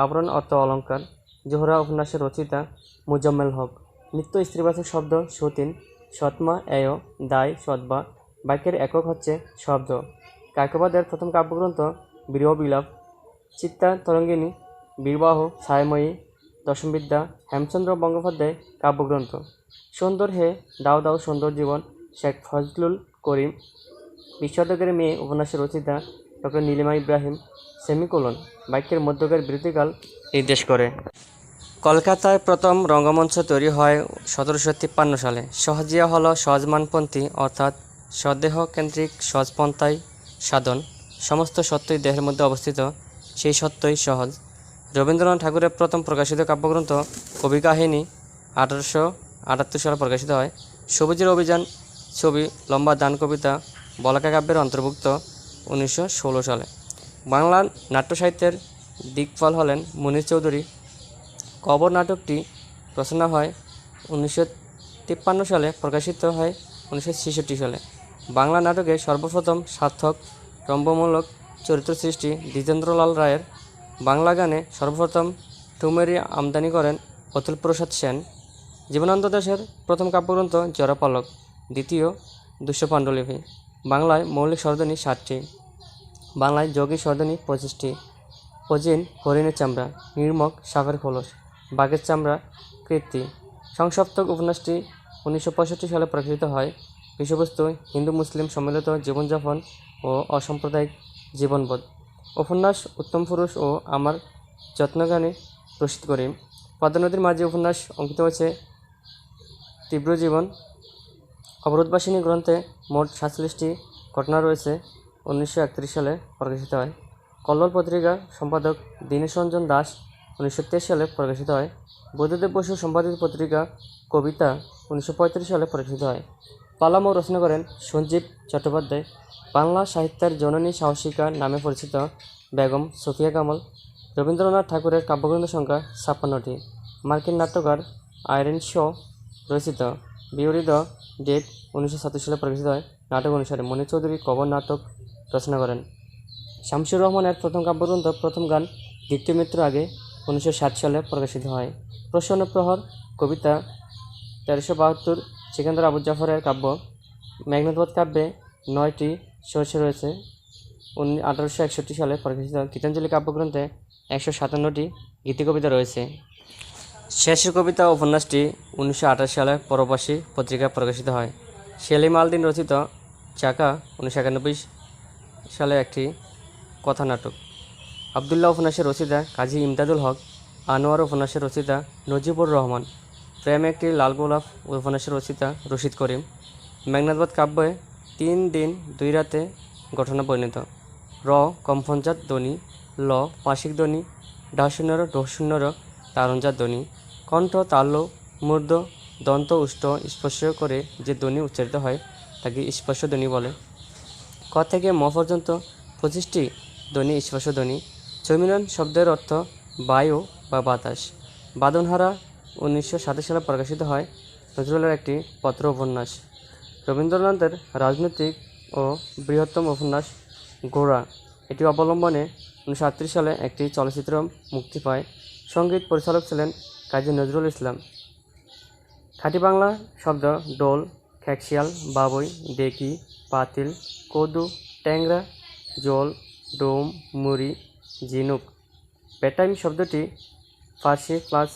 আবরণ অর্থ অলঙ্কার। জোহরা উপন্যাসের রচিতা মুজাম্মেল হক। নিত্য স্ত্রীবাচক শব্দ সতীন, সৎমা, এয়, দায়, সৎবা। বাক্যের একক হচ্ছে শব্দ। কায়কোবাদের প্রথম কাব্যগ্রন্থ বীরবিলাপ। চিত্তা তরঙ্গিনী, বীরবাহ, ছায়াময়ী, দশমবিদ্যা হেমচন্দ্র বন্দ্যোপাধ্যায় কাব্যগ্রন্থ। সুন্দর হে দাও দাও সুন্দর জীবন শেখ ফজলুল করিম। 20 শতকের মেয়ে উপন্যাসের রচিতা ডক্টর নীলিমা ইব্রাহিম। সেমিকোলন বাক্যের মধ্যকার বিরতিকাল নির্দেশ করে। কলকাতায় প্রথম রঙ্গমঞ্চ তৈরি হয় 1753 সালে। সহজিয়া হল সহজমানপন্থী অর্থাৎ স্বদেহকেন্দ্রিক সহজপন্থায় সাধন। সমস্ত সত্যই দেহের মধ্যে অবস্থিত, সেই সত্যই সহজ। রবীন্দ্রনাথ ঠাকুরের প্রথম প্রকাশিত কাব্যগ্রন্থ কবি কাহিনী 1878 সালে প্রকাশিত হয়। সবুজের অভিযান ছবি লম্বা দান কবিতা বলাকা কাব্যের অন্তর্ভুক্ত 1916 সালে। বাংলার নাট্যসাহিত্যের দিকপাল হলেন মুনির চৌধুরী। কবর নাটকটি রচনা হয় 1953 সালে, প্রকাশিত হয় 1966 সালে। বাংলা নাটকে সর্বপ্রথম সার্থক রম্যমূলক চরিত্র সৃষ্টি দ্বিজেন্দ্রলাল রায়ের। বাংলা গানে সর্বপ্রথম ঠুমেরি আমদানি করেন অতুল প্রসাদ সেন। জীবনানন্দ দাশের প্রথম কাব্যগ্রন্থ জরাপালক, দ্বিতীয় 200 পাণ্ডুলিপি। বাংলায় মৌলিক স্বরধ্বনি 60টি, বাংলায় যৌগিক স্বরধ্বনি 25টি। অজিন হরিণের চামড়া, নির্মক সাপের খোলস, বাঘের চামড়া কীর্তি। সংসপ্তক উপন্যাসটি 1965 সালে প্রকাশিত হয়। বিষয়বস্তু হিন্দু মুসলিম সম্মিলিত জীবনযাপন ও অসাম্প্রদায়িক জীবনবোধ। উপন্যাস উত্তম পুরুষ ও আমার যত্নগানে রসিদ করিম। পদ্মা নদীর মাঝে উপন্যাস অঙ্কিত হয়েছে তীব্র জীবন। অবরোধবাসিনী গ্রন্থে মোট 47টি ঘটনা রয়েছে। 1931 সালে প্রকাশিত হয়। কল্লোল পত্রিকা সম্পাদক দীনেশ রঞ্জন দাস 1923 সালে প্রকাশিত হয়। বুদ্ধদেব বসু সম্পাদিত পত্রিকা কবিতা 1935 সালে প্রকাশিত হয়। পালামৌ রচনা করেন সঞ্জীব চট্টোপাধ্যায়। বাংলা সাহিত্যের জননী সাহসিকা নামে পরিচিত বেগম সুফিয়া কামাল। রবীন্দ্রনাথ ঠাকুরের কাব্যগ্রন্থ সংখ্যা 56টি। মার্কিন নাট্যকার আইরিন শ রচিত বিউরি দ্য ডেড 1937 সালে প্রকাশিত হয়। নাটক অনুসারে মুনির চৌধুরী কবর নাটক রচনা করেন। শামসুর রহমানের প্রথম কাব্যগ্রন্থ প্রথম গান দ্বিতীয় মৃত্যুর আগে 1960 সালে প্রকাশিত হয়। প্রসন্ন প্রহর কবিতা 1372 সিকান্দার আবু জাফরের কাব্য। মেঘনাদ বধ কাব্যে 9টি শস্য রয়েছে। 1861 সালে প্রকাশিত গীতাঞ্জলি কাব্যগ্রন্থে 157টি গীতিকবিতা রয়েছে। শেষের কবিতা উপন্যাসটি 1928 সালে পরবাসী পত্রিকায় প্রকাশিত হয়। সেলিম আল-দ্বীন রচিত চাকা 1991 সালে একটি কথা নাটক। আবদুল্লাহ উপন্যাসের রচিতা কাজী ইমদাদুল হক। আনোয়ার উপন্যাসের রচিতা নজিবুর রহমান। প্রেম একটি লাল গোলাপ উপন্যাসের রচিতা রশিদ করিম। মেঘনাদ বধ কাব্যে 3 দিন 2 রাতে ঘটনা পরিণত। র কম্পনজাত ধ্বনি, ল পাশিক ধ্বনি, ঢ শূন্যর ঢ শূন্যর তারুণজাত ধ্বনি। কণ্ঠ তাল্য মূর্ধ দন্ত উষ্ট স্পর্শ করে যে ধ্বনি উচ্চারিত হয় তাকে স্পর্শ ধ্বনি বলে। ক থেকে ম পর্যন্ত 25টি ধ্বনি স্পর্শ ধ্বনি। চৈমিলন শব্দের অর্থ বায়ু বা বাতাস। বাঁধনহারা 1927 সালে প্রকাশিত হয় নজরুলের একটি পত্র উপন্যাস। রবীন্দ্রনাথের রাজনৈতিক ও বৃহত্তম উপন্যাস গোরা, এটি অবলম্বনে 1938 সালে একটি চলচ্চিত্র মুক্তি পায়। সঙ্গীত পরিচালক ছিলেন কাজী নজরুল ইসলাম। খাঁটি বাংলা শব্দ ডোল, খ্যাকশিয়াল, বাবুই, ডেকি, পাতিল, কদু, ট্যাংরা, জোল, ডোম, মুড়ি, ঝিনুক। বেটাইম শব্দটি ফার্সি প্লাস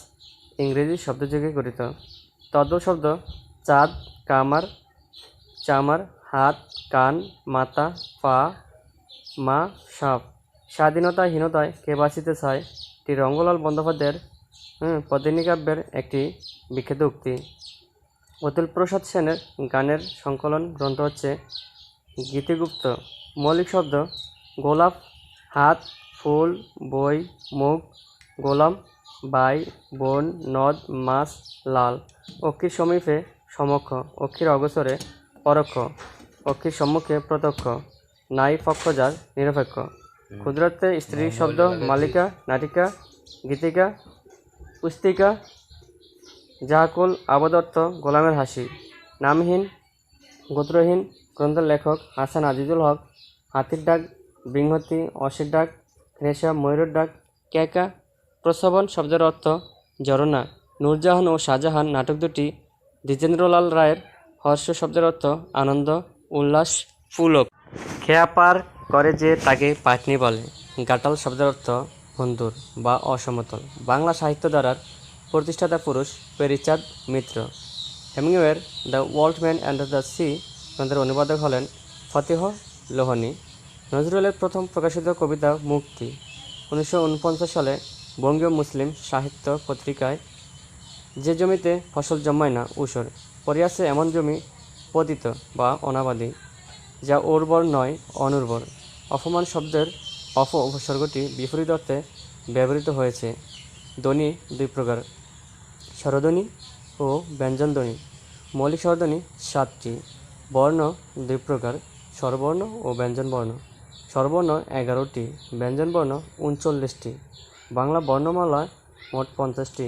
ইংরেজি শব্দযোগে গঠিত। তদ্ভব শব্দ চাঁদ, কামার, চামার, হাত, কান, মাথা, পা, মা, সাপ। স্বাধীনতাহীনতায় কে বাঁচিতে চায়, এটি রঙ্গলাল বন্দ্যোপাধ্যায়ের পদ্মিনী কাব্যের একটি বিখ্যাত উক্তি। অতুল প্রসাদ সেনের গানের সংকলন গ্রন্থ হচ্ছে গীতিগুপ্ত। মৌলিক শব্দ গোলাপ, হাত, ফুল, বই, মুখ, গোলাম, বাই, বন, নদ, মাছ, লাল। অক্ষির সমীপে সমক্ষ, অক্ষির অগোচরে পরোক্ষ, অক্ষির সম্মুখে প্রত্যক্ষ। নাই পক্ষ যার নিরপেক্ষ। ক্ষুদ্রার্থে স্ত্রী শব্দ মালিকা, নাটিকা, গীতিকা, পুস্তিকা। জাহাকুল আবদ অর্থ গোলামের হাসি। নামহীন গোত্রহীন গ্রন্থের লেখক হাসান আজিজুল হক। হাতির ডাক, বৃহৎী, অসির ডাক, রেশা, ময়ূরের ডাক, ক্যাকা। প্রসবন শব্দের অর্থ ঝরনা। নূরজাহান ও শাহজাহান নাটক দুটি দ্বিজেন্দ্রলাল রায়ের। হর্ষ শব্দের অর্থ আনন্দ, উল্লাস, পুলক। খেয়া পার করে যে তাকে পাটনি বলে। গাটাল শব্দের অর্থ বন্ধুর বা অসমতল। বাংলা সাহিত্য ধারার প্রতিষ্ঠাতা পুরুষ পেরিচাঁদ মিত্র। হেমিংওয়ের the old man and the sea গ্রন্থের অনুবাদক হলেন ফতেহ লোহানী। নজরুলের প্রথম প্রকাশিত কবিতা মুক্তি 1949 সালে বঙ্গীয় মুসলিম সাহিত্য পত্রিকায়। যে জমিতে ফসল জন্মায় না ঊষর, পড়িয়াছে এমন জমি পতিত বা অনাবাদী, যা উর্বর নয় অনুর্বর। অপমান শব্দের উপসর্গটি বিপরীত অর্থে ব্যবহৃত হয়েছে। ধ্বনি দুই প্রকার, স্বরধ্বনি ও ব্যঞ্জনধ্বনি। মৌলিক স্বরধ্বনি 7টি। বর্ণ দুই প্রকার, স্বরবর্ণ ও ব্যঞ্জনবর্ণ। স্বরবর্ণ 11টি, ব্যঞ্জনবর্ণ 39টি। বাংলা বর্ণমালা মোট 50টি।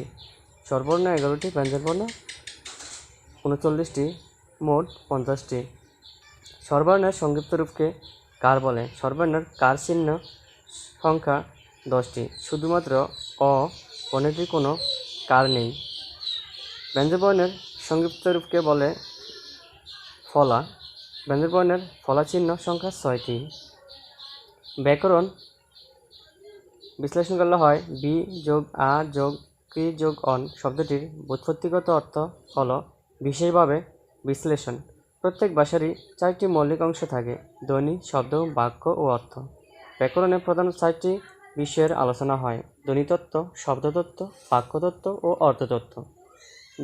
স্বরবর্ণ 11টি, ব্যঞ্জনবর্ণ 39টি, মোট 50টি। স্বরবর্ণের সংক্ষিপ্ত রূপকে কার বলে? স্বরবর্ণের কার চিহ্ন সংখ্যা 10টি। শুধুমাত্র অ বর্ণটির কোনো কার নেই। ব্যঞ্জনবর্ণের সংক্ষিপ্ত রূপকে বলে ফলা। ব্যঞ্জনবর্ণের ফলা চিহ্ন সংখ্যা 6টি। ব্যাকরণ বিশ্লেষণ করলে হয় বি যোগ আ যোগ ক্রি যোগ অন শব্দটির ব্যুৎপত্তিগত অর্থ হল বিশেষভাবে বিশ্লেষণ। প্রত্যেক ভাষারই 4টি মৌলিক অংশ থাকে, ধ্বনি, শব্দ, বাক্য ও অর্থ। ব্যাকরণে প্রধান 4টি বিষয়ের আলোচনা হয়: ধ্বনিতত্ত্ব, শব্দতত্ত্ব, বাক্যতত্ত্ব ও অর্থতত্ত্ব।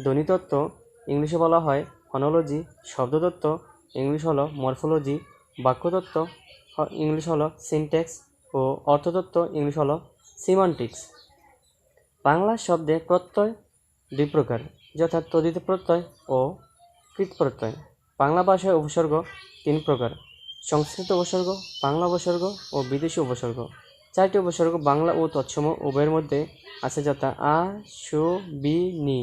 ধ্বনিতত্ত্ব ইংলিশে বলা হয় ফনোলজি, শব্দতত্ত্ব ইংলিশ হলো মরফোলজি, বাক্যতত্ত্ব ইংলিশ হলো সিনট্যাক্স ও অর্থতত্ত্ব ইংলিশ হলো সিমান্টিক্স। বাংলা শব্দে প্রত্যয় দুই প্রকার, যথা তদ্ধিত প্রত্যয় ও কৃৎ প্রত্যয়। বাংলা ভাষায় উপসর্গ 3 প্রকার: সংস্কৃত উপসর্গ, বাংলা উপসর্গ ও বিদেশি উপসর্গ। 4টি উপসর্গ বাংলা ও তৎসম উভয়ের মধ্যে আছে, যথা আ, সু, বি, নি।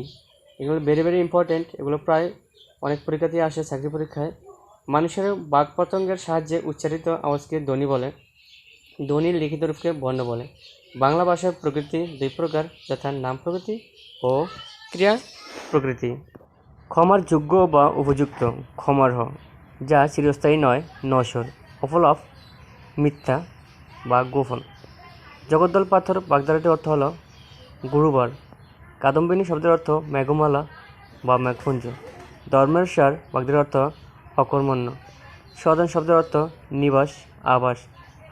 এগুলো ভেরি ভেরি ইম্পর্টেন্ট। এগুলো প্রায় অনেক পরীক্ষাতেই আসে, চাকরি পরীক্ষায়। মানুষের বাক পতঙ্গের সাহায্যে উচ্চারিত আওয়াজকে ধ্বনি বলে। ধ্বনির লিখিত রূপকে বর্ণ বলে। বাংলা ভাষার প্রকৃতি 2 প্রকার, যথা নাম প্রকৃতি ও ক্রিয়া প্রকৃতি। ক্ষমার যোগ্য বা উপযুক্ত, ক্ষমার্হ, যা চিরস্থায়ী নয়, নশ্বর। অপলাপ, মিথ্যা বা গোপন। জগদ্দল পাথর বাগধারাটির অর্থ হল গুরুবার। কাদম্বিনী শব্দের অর্থ মেঘমালা বা মেঘপুঞ্জ। ধর্মের সার বাগধারার অর্থ অকর্মণ্য। সদন শব্দের অর্থ নিবাস, আবাস।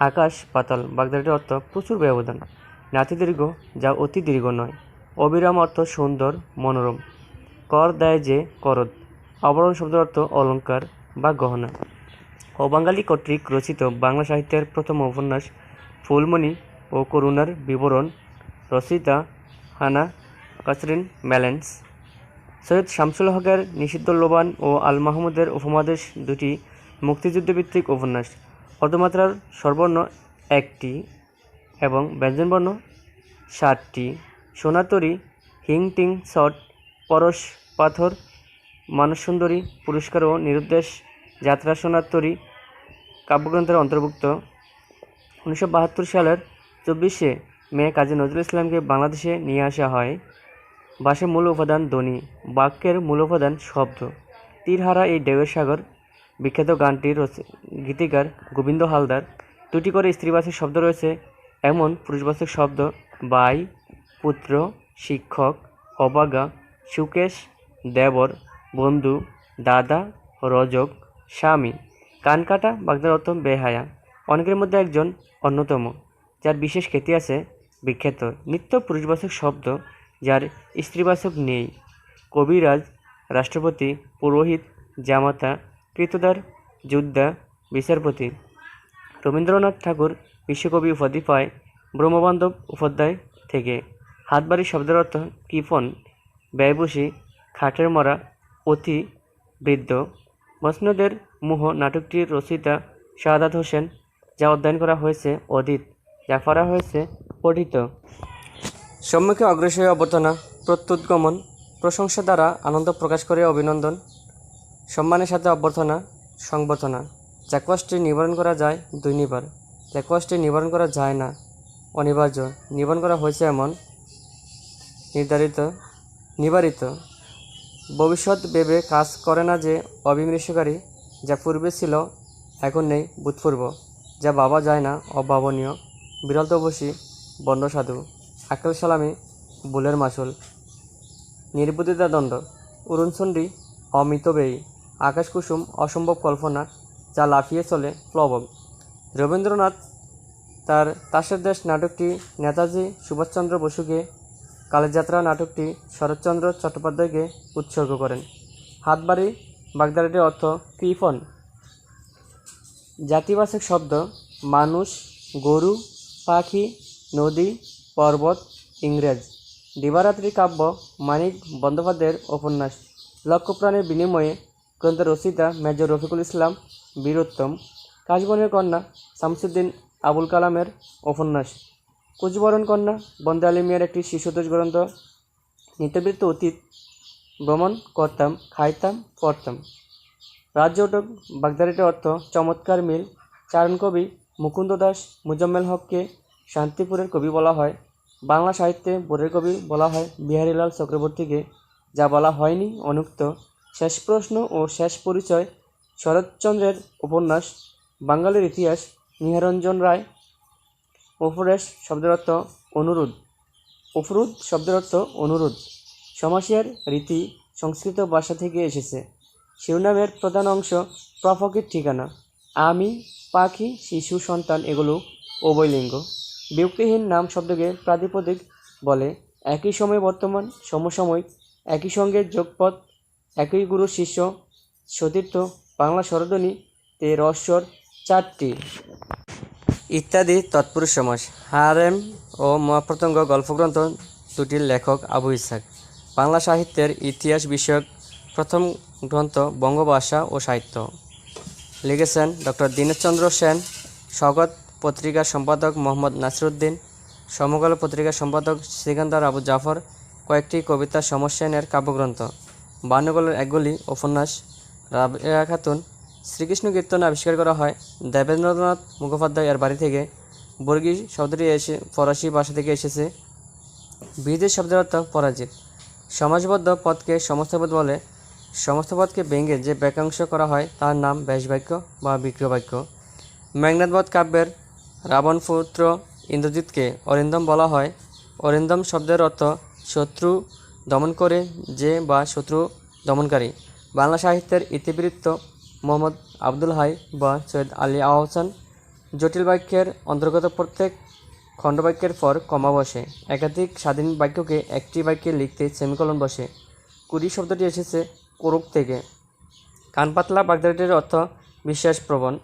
আকাশ পাতাল বাগধারাটির অর্থ প্রচুর ব্যবধান। নাতিদীর্ঘ, যা অতি দীর্ঘ নয়। অবিরাম অর্থ সুন্দর, মনোরম। কর দেয় যে, করদ। আবরণ শব্দের অর্থ অলঙ্কার বা গহনা। অবাঙালি কর্তৃক রচিত বাংলা সাহিত্যের প্রথম উপন্যাস ফুলমণি ও করুণার বিবরণ। রচয়িতা হানা কাসরিন ব্যালেন্স। সৈয়দ শামসুল হকের নিষিদ্ধ লোবান ও আল মাহমুদের উপমহাদেশ দুটি মুক্তিযুদ্ধভিত্তিক উপন্যাস। অর্ধমাত্রার স্বরবর্ণ 1টি এবং ব্যঞ্জনবর্ণ 7টি। সোনার তরী, হিং টিং শট, পরশ পাথর, মানসসুন্দরী পুরস্কার ও নিরুদ্দেশ যাত্রা সোনার তরী কাব্যগ্রন্থের অন্তর্ভুক্ত। 1972 সালের 24শে মে কাজী নজরুল ইসলামকে বাংলাদেশে নিয়ে আসা হয়। ভাষার মূল উপাদান ধ্বনি, বাক্যের মূল উপাদান শব্দ। তীরহারা এই ঢেউয়ের সাগর বিখ্যাত গানটির গীতিকার গোবিন্দ হালদার। 2টি করে স্ত্রীবাচক শব্দ রয়েছে, এমন পুরুষবাচক শব্দ ভাই, পুত্র, শিক্ষক, অবাগা, সুকেশ, দেবর, বন্ধু, দাদা, রজক, স্বামী। কানকাটা বাগদার অর্থ বেহায়া। অনেকের মধ্যে একজন অন্যতম, যার বিশেষ খ্যাতি আছে বিখ্যাত। নিত্য পুরুষবাচক শব্দ যার স্ত্রীবাচক নেই। কবিরাজ, রাষ্ট্রপতি, পুরোহিত, জামাতা, কৃতদার, যোদ্ধা, বিচারপতি। রবীন্দ্রনাথ ঠাকুর বিশ্বকবি উপাধি পায় ব্রহ্মবান্ধব উপাধ্যায় থেকে। হাতবাড়ি শব্দের অর্থ কৃপণ, ব্যয়বশী, খাটের মরা, অতি বৃদ্ধ। মসনদের মুহ নাটকটির রচয়িতা শাহাদাত হোসেন, যা অধ্যয়ন করা হয়েছে অধীত, যা পড়া হয়েছে পঠিত। সম্মুখে অগ্রসর অভ্যর্থনা, প্রত্যুৎগমন, প্রশংসা দ্বারা আনন্দ প্রকাশ করে অভিনন্দন, সম্মানের সাথে অভ্যর্থনা, সংবর্ধনা। যা কষ্টে নিবারণ করা যায় 2 নিবার, যা কষ্টে নিবারণ করা যায় না অনিবার্য, নিবারণ করা হয়েছে এমন নির্ধারিত, নিবারিত। ভবিষ্যৎ ভেবে কাজ করে না যে অবিমৃষ্যকারী, যা পূর্বে ছিল এখন নেই ভূতপূর্ব, যা ভাবা যায় না অভাবনীয়, বিরল তপস্বী, বন্ড সাধু, আকেল সালামি, ভুলের মাসুল। নির্বুদ্ধিতা দণ্ড, অরুণচণ্ডী, অমিতব্যয়ী, আকাশ কুসুম, অসম্ভব কল্পনা, যা লাফিয়ে চলে প্লবক। রবীন্দ্রনাথ তার তাসের দেশ নাটকটি নেতাজি সুভাষচন্দ্র বসুকে, কালীযাত্রা নাটকটি শরৎচন্দ্র চট্টোপাধ্যায়কে উৎসর্গ করেন। হাতবাড়ি বাগদাটির অর্থ কৃপণ। জাতিবাচক শব্দ মানুষ, গরু, পাখি, নদী, পর্বত, ইংরেজ। দিবারাত্রি কাব্য মানিক বন্দ্যোপাধ্যায়ের উপন্যাস। লক্ষ প্রাণের বিনিময়ে গ্রন্থের রচয়িতা মেজর রফিকুল ইসলাম বীরোত্তম। কাশবনের কন্যা শামসুদ্দিন আবুল কালামের উপন্যাস। কুচবরণ কন্যা বন্দে আলী মিয়ার একটি শিশুতোষ গ্রন্থ। নিত্যবৃত্ত অতীত, ভ্রমণ করতাম, খাইতাম, পড়তাম। রাজ্যটক বাগদারিটির অর্থ চমৎকার মিল। চারণ কবি মুকুন্দ দাস মুজাম্মেল হককে শান্তিপুরের কবি বলা হয়। বাংলা সাহিত্যে ভোরের কবি বলা হয় বিহারীলাল চক্রবর্তীকে, যা বলা হয়নি অনুক্ত। শেষ প্রশ্ন ও শেষ পরিচয় শরৎচন্দ্রের উপন্যাস। বাঙালির ইতিহাস নিহারঞ্জন রায়। উপরেশ শব্দের অর্থ অনুরোধ, উপরোধ শব্দের অর্থ অনুরোধ। সমাসের রীতি সংস্কৃত ভাষা থেকে এসেছে। শিরোনামের প্রধান অংশ প্রাপকের ঠিকানা। আমি, পাখি, শিশু, সন্তান এগুলো উভয়লিঙ্গ। বিভক্তিহীন নাম শব্দকে প্রাতিপদিক বলে। একই সময় বর্তমান, সমসাময়িক, একই সঙ্গে যোগপদ, একই গুরু শিষ্য, সতীর্থ, বাংলা স্বরধ্বনি, তে রস্বর 4টি ইত্যাদি তৎপুরুষ সমাস। হারেম ও মহাপ্রতঙ্গ গল্পগ্রন্থ 2টির লেখক আবু ইসহাক। বাংলা সাহিত্যের ইতিহাস বিষয়ক প্রথম গ্রন্থ বঙ্গভাষা ও সাহিত্য। লিখেছেন ডক্টর দীনেশচন্দ্র সেন। স্বগত পত্রিকার সম্পাদক মোহাম্মদ নাসিরউদ্দিন। সমকাল পত্রিকার সম্পাদক সিকান্দার আবু জাফর। কয়েকটি কবিতা সমস্যায়নের কাব্যগ্রন্থ। বানুগলের একগুলি উপন্যাস। রাবেয়া খাতুন। শ্রীকৃষ্ণ কীর্তন আবিষ্কার করা হয় দেবেন্দ্রনাথ মুখোপাধ্যায় এর বাড়ি থেকে। বর্গী শব্দটি ফরাসি ভাষা থেকে এসেছে। বিদেশ শব্দের অর্থ পরাজিত। সমাজবদ্ধ পদকে সমস্তপদ বলে। সমস্ত পদকে ভেঙে যে বাক্যাংশ করা হয় তার নাম ব্যাসবাক্য বা বিক্রয় বাক্য। মেঘনাদবধ কাব্যের রাবণপুত্র ইন্দ্রজিৎকে অরিন্দম বলা হয়। অরিন্দম শব্দের অর্থ শত্রু দমন করে যে বা শত্রু দমনকারী। বাংলা সাহিত্যের ইতিবৃত্ত মোহাম্মদ আব্দুল হাই বা সৈয়দ আলী আহসান। জটিল বাক্যের অন্তর্গত প্রত্যেক খণ্ডবাক্যের পর কমা বসে। একাধিক স্বাধীন বাক্যকে একটি বাক্যে লিখতে সেমিকোলন বসে। কুড়ি শব্দটি এসেছে কোরক থেকে। কানপাতলা বাগদাটির অর্থ বিশ্বাসপ্রবণ।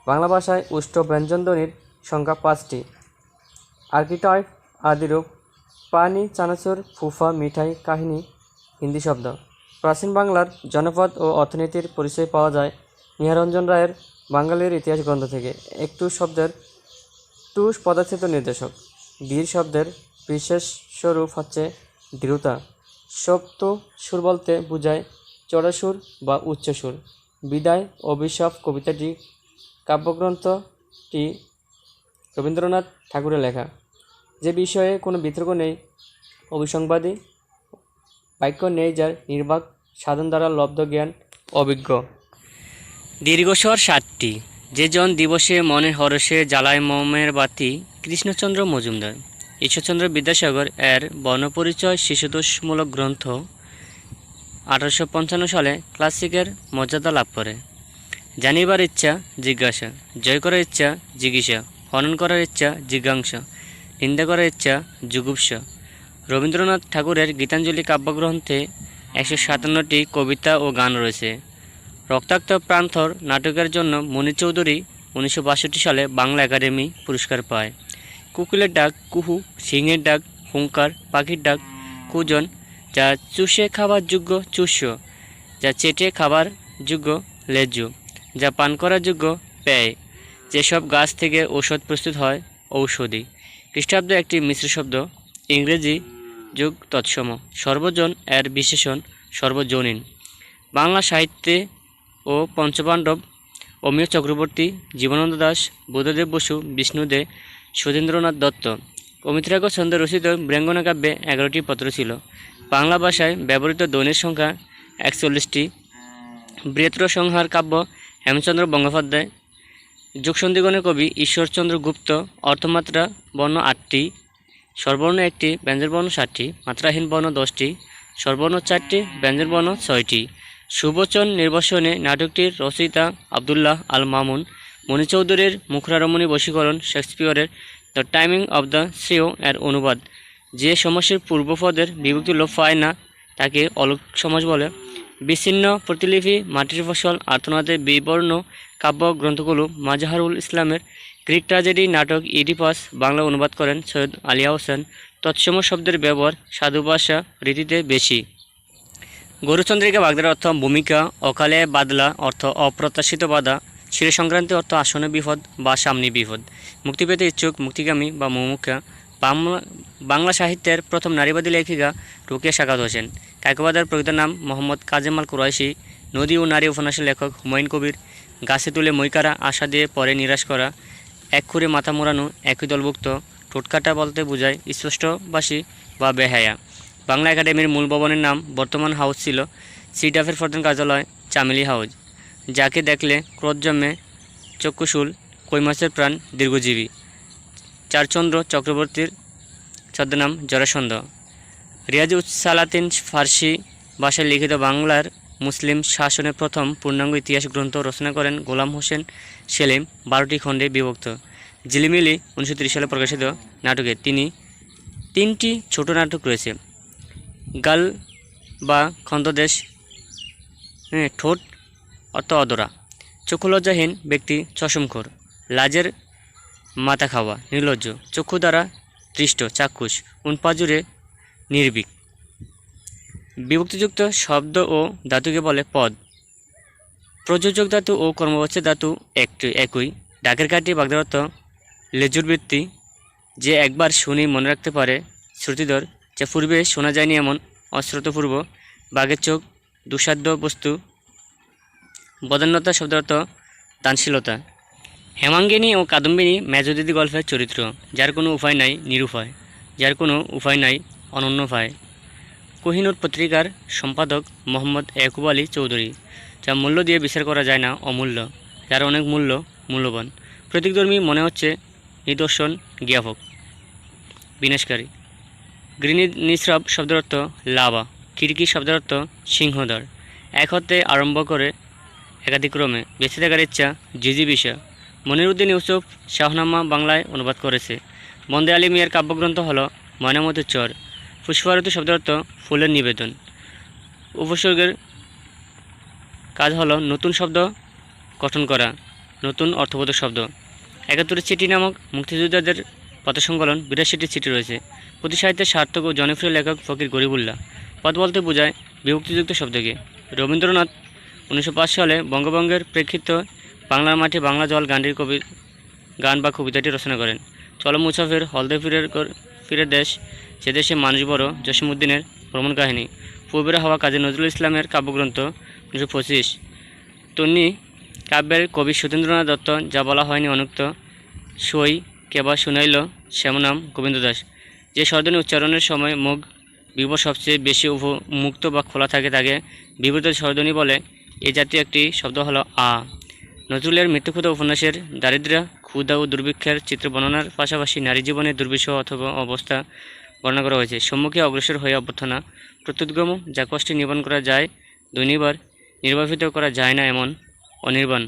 বাংলা ভাষায় উষ্ট ব্যঞ্জনধ্বনির সংখ্যা 5টি। আর্কিটাইপ আদিরূপ পানি, চানাচুর, ফুফা, মিঠাই, কাহিনী হিন্দি শব্দ। প্রাচীন বাংলার জনপদ ও অর্থনীতির পরিচয় পাওয়া যায় নিহারঞ্জন রায়ের বাঙালির ইতিহাস গ্রন্থ থেকে। একটু শব্দের টু পদার্থিত নির্দেশক। বীর শব্দের বিশেষ স্বরূপ হচ্ছে দৃঢ়তা। সপ্ত সুর বলতে বোঝায় চড়া সুর বা উচ্চ সুর। বিদায় অভিশাপ কবিতাটি কাব্যগ্রন্থটি রবীন্দ্রনাথ ঠাকুরের লেখা, যে বিষয়ে কোনো বিতর্ক নেই, অভিসংবাদী বাক্য নেই, যার নির্বাক সাধন দ্বারা লব্ধ জ্ঞান অভিজ্ঞ। দীর্ঘস্বর 7টি। যে জন দিবসে মনের হরষে জ্বালায় মোমের বাতি। কৃষ্ণচন্দ্র মজুমদার। ঈশ্বরচন্দ্র বিদ্যাসাগর এর বর্ণপরিচয় শিশুতোষমূলক গ্রন্থ 1855 সালে ক্লাসিকের মর্যাদা লাভ করে। জানিবার ইচ্ছা জিজ্ঞাসা, জয় করার ইচ্ছা জিজ্ঞাসা, হনন করার ইচ্ছা জিজ্ঞাসা, নিন্দা করার ইচ্ছা জুগুপ্সা। রবীন্দ্রনাথ ঠাকুরের গীতাঞ্জলি কাব্যগ্রন্থে 157টি কবিতা ও গান রয়েছে। রক্তাক্ত প্রান্তর নাটকের জন্য মণি চৌধুরী 1962 সালে বাংলা একাডেমি পুরস্কার পায়। কোকিলের ডাক কুহু, সিংহের ডাক হুঙ্কার, পাখির ডাক কুজন, যা চুষে খাবার যোগ্য চুষ্য, যা চেটে খাবার যোগ্য লেজ্জু, যা পান করার যোগ্য পেয়। যেসব গাছ থেকে ঔষধ প্রস্তুত হয় ঔষধি। খ্রিস্টাব্দ একটি মিশ্র শব্দ, ইংরেজি যুগ তৎসম। সর্বজন এর বিশেষণ সর্বজনীন। বাংলা সাহিত্যে ও পঞ্চপাণ্ডব, অমিয় চক্রবর্তী, জীবনানন্দ দাশ, বুদ্ধদেব বসু, বিষ্ণু দে, সুধীন্দ্রনাথ দত্ত, অমিত্রাগ ছন্দে রচিত বীরাঙ্গনা কাব্যে 11টি পত্র ছিল। বাংলা ভাষায় ব্যবহৃত দৈনিক সংখ্যা 41টি। বৃহত্তর সংহার কাব্য হেমচন্দ্র বন্দ্যোপাধ্যায়। যুগসন্ধিগণের কবি ঈশ্বরচন্দ্র গুপ্ত। অর্থমাত্রা বর্ণ 8টি, স্বরবর্ণ 1টি, ব্যঞ্জনবর্ণ 7টি, মাত্রাহীন বর্ণ 10টি, স্বরবর্ণ 4টি, ব্যঞ্জনবর্ণ 6টি। সুবচন নির্বাসনে নাটকটির রচয়িতা আবদুল্লাহ আল মামুন। মণি চৌধুরীর মুখরারমণী বশীকরণ শেক্সপিয়রের দ্য টাইমিং অব দ্য শ্রেয় এর অনুবাদ। যে সমাসের পূর্বপদের বিভক্তি লোপ পায় না তাকে অলৌক সমাস বলে। বিচ্ছিন্ন প্রতিলিপি, মাটির ফসল, আর্তনাদে বিবর্ণ কাব্য গ্রন্থগুলো মাজাহারুল ইসলামের গ্রিক ট্র্যাজেডি নাটক ইডিপাস বাংলা অনুবাদ করেন সৈয়দ আলিয়া হোসেন। তৎসম শব্দের ব্যবহার সাধু ভাষা রীতিতে বেশি। গরুচন্দ্রিকা বাগদার অর্থ ভূমিকা, অকালে বাদলা অর্থ অপ্রত্যাশিত বাধা, শির সংক্রান্তি অর্থ আসন্ন বিপদ বা সামনে বিপদ। মুক্তি পেতে ইচ্ছুক, মুক্তিগামী বা মুমুক্ষা। বাংলা সাহিত্যের প্রথম নারীবাদী লেখিকা রোকেয়া সাখাওয়াত হোসেন। কায়কোবাদের প্রকৃত নাম মোহাম্মদ কাজেম আল কুরাইশি। নদী ও নারী উপন্যাসের লেখক হুমায়ুন কবির। গাছে তুলে মইকারা, আশা দিয়ে পরে নিরাশ করা, এক খুঁড়ে মাথা মোড়ানো, একই দলভুক্ত। ঠোঁটকাটা বলতে বোঝায় স্পষ্টভাষী বা বেহায়া। বাংলা একাডেমির মূল ভবনের নাম বর্তমান হাউস ছিল। সিডাফের প্রধান কার্যালয় চামেলি হাউস। যাকে দেখলে ক্রোধ জন্মে, চক্ষুশূল, কই মাছের প্রাণ, দীর্ঘজীবী। চারচন্দ্র চক্রবর্তীর ছদ্মনাম জরাসন্ধ। রিয়াজুস সালাতিন ফার্সি ভাষায় লিখিত বাংলার মুসলিম শাসনের প্রথম পূর্ণাঙ্গ ইতিহাস গ্রন্থ রচনা করেন গোলাম হোসেন সেলিম। 12টি খণ্ডে বিভক্ত। ঝিলিমিলি 1930 সালে প্রকাশিত নাটকে 3টি ছোট নাটক রয়েছে। গাল বা খন্দদেশ, ঠোঁট অর্থ অধরা, চক্ষুলজ্জাহীন ব্যক্তি চশমখোর, লাজের মাথা খাওয়া, নির্লজ্জ, চক্ষু দ্বারা দৃষ্ট, চাক্ষুষ, উনপাজুরে নির্ভীক। বিভক্তিযুক্ত শব্দ ও ধাতুকে বলে পদ। প্রযোজক ধাতু ও কর্মবাচ্য ধাতু একই। ডাকের কাঠি বাগদার অর্থ লেজুর বৃত্তি, যে একবার শুনি মনে রাখতে পারে। শ্রুতিধর, যা পূর্বে শোনা যায়নি এমন অশ্রুতপূর্ব। বাঘের চোখ, দুঃসাধ্য বস্তু। বদান্যতা শব্দের অর্থ দানশীলতা। হেমাঙ্গিনী ও কাদম্বিনী মেজদিদি গল্পের চরিত্র। যার কোনো উপায় নাই, নিরুপায়। যার কোনো উপায় নাই, অনন্যপায়। কোহিনূর পত্রিকার সম্পাদক মোহাম্মদ ইয়াকুব আলী চৌধুরী। যা মূল্য দিয়ে বিচার করা যায় না, অমূল্য। যার অনেক মূল্য, মূল্যবান। প্রতীকধর্মী মনে হচ্ছে নিদর্শন, জ্ঞাপক, বিনাশকারী। গৃহনিস্রাব শব্দের অর্থ লাভা। খিড়কি শব্দের অর্থ সিংহদ্বার। এক হতে আরম্ভ করে একাধিক্রমে বেঁচে থাকার ইচ্ছা, জিজিবিষা। মনিরুদ্দিন ইউসুফ শাহনামা বাংলায় অনুবাদ করেছে। বন্দে আলী মিয়ার কাব্যগ্রন্থ হল ময়নামতির চর। পুষ্পারতী শব্দের অর্থ ফুলের নিবেদন। উপসর্গের কাজ হলো নতুন শব্দ গঠন করা, নতুন অর্থবোধক শব্দ। 71 চিঠি নামক মুক্তিযোদ্ধাদের পথসংকলন 82টি চিঠি রয়েছে। পুঁথি সাহিত্যের সার্থক ও জনপ্রিয় লেখক ফকির গরিবুল্লাহ। পথ বলতে বোঝায় বিভক্তিযুক্ত শব্দকে। রবীন্দ্রনাথ 1905 সালে বঙ্গভঙ্গের প্রেক্ষিতে বাংলার মাটি বাংলা জল গান বা কবিতাটি রচনা করেন। চলো মুসাফির হলদে ফিরের দেশ, যে দেশে মানুষ বড়, জসীমউদ্দিনের ভ্রমণ কাহিনী। পূর্বের হাওয়া কাজী নজরুল ইসলামের কাব্যগ্রন্থ 1925। তন্নি কাব্যের কবি সতীন্দ্রনাথ দত্ত, যা বলা হয়নি অনুক্ত, সই কেবা শুনাইল শ্যামনাম গোবিন্দ দাস। যে স্বরধ্বনি উচ্চারণের সময় মুখ বিবর সবচেয়ে বেশি মুক্ত বা খোলা থাকে তাকে বিবৃত স্বরধ্বনি বলে। এই জাতীয় একটি শব্দ হলো আ। নজরুলের মৃত্যুক্ষুধা উপন্যাসের দারিদ্র্য, ক্ষুধা ও দুর্ভিক্ষের চিত্র বর্ণনার পাশাপাশি নারী জীবনের দুর্বিষহ অথবা অবস্থা বর্ণনা করা হয়েছে। সম্মুখে অগ্রসর হয়ে অভ্যর্থনা, প্রত্যুদ্গম, যা কষ্টে নির্বাণ করা যায়, দুর্নিবার, নির্বাপিত করা যায় না এমন, অনির্বাণ।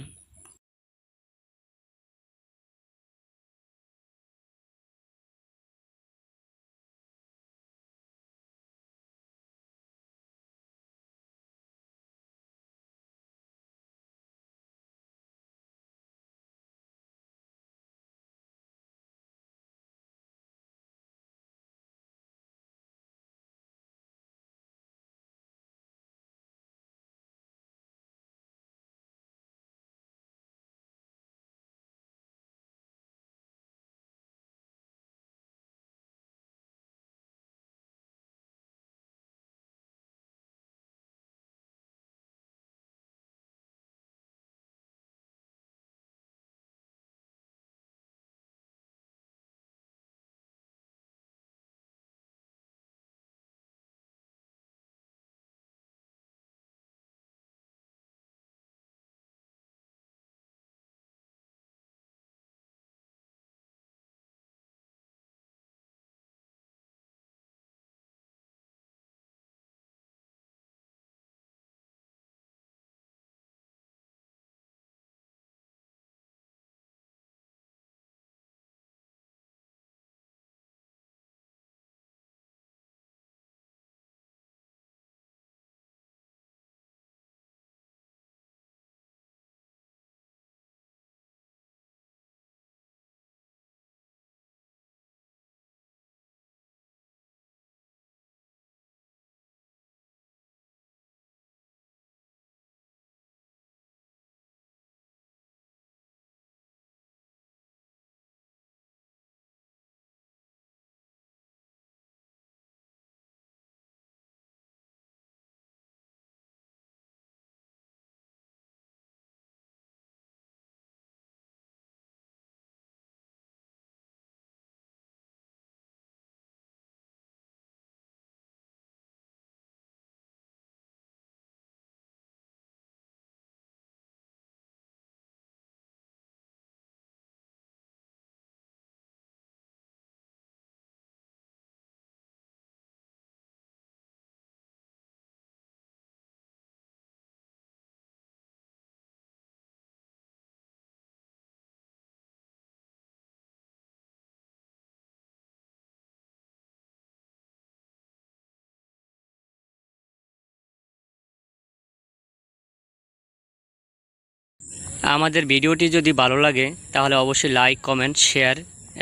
আমাদের ভিডিওটি যদি ভালো লাগে তাহলে অবশ্যই লাইক, কমেন্ট, শেয়ার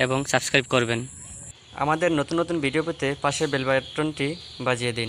এবং সাবস্ক্রাইব করবেন। আমাদের নতুন নতুন ভিডিও পেতে পাশের বেল বাটনটি বাজিয়ে দিন।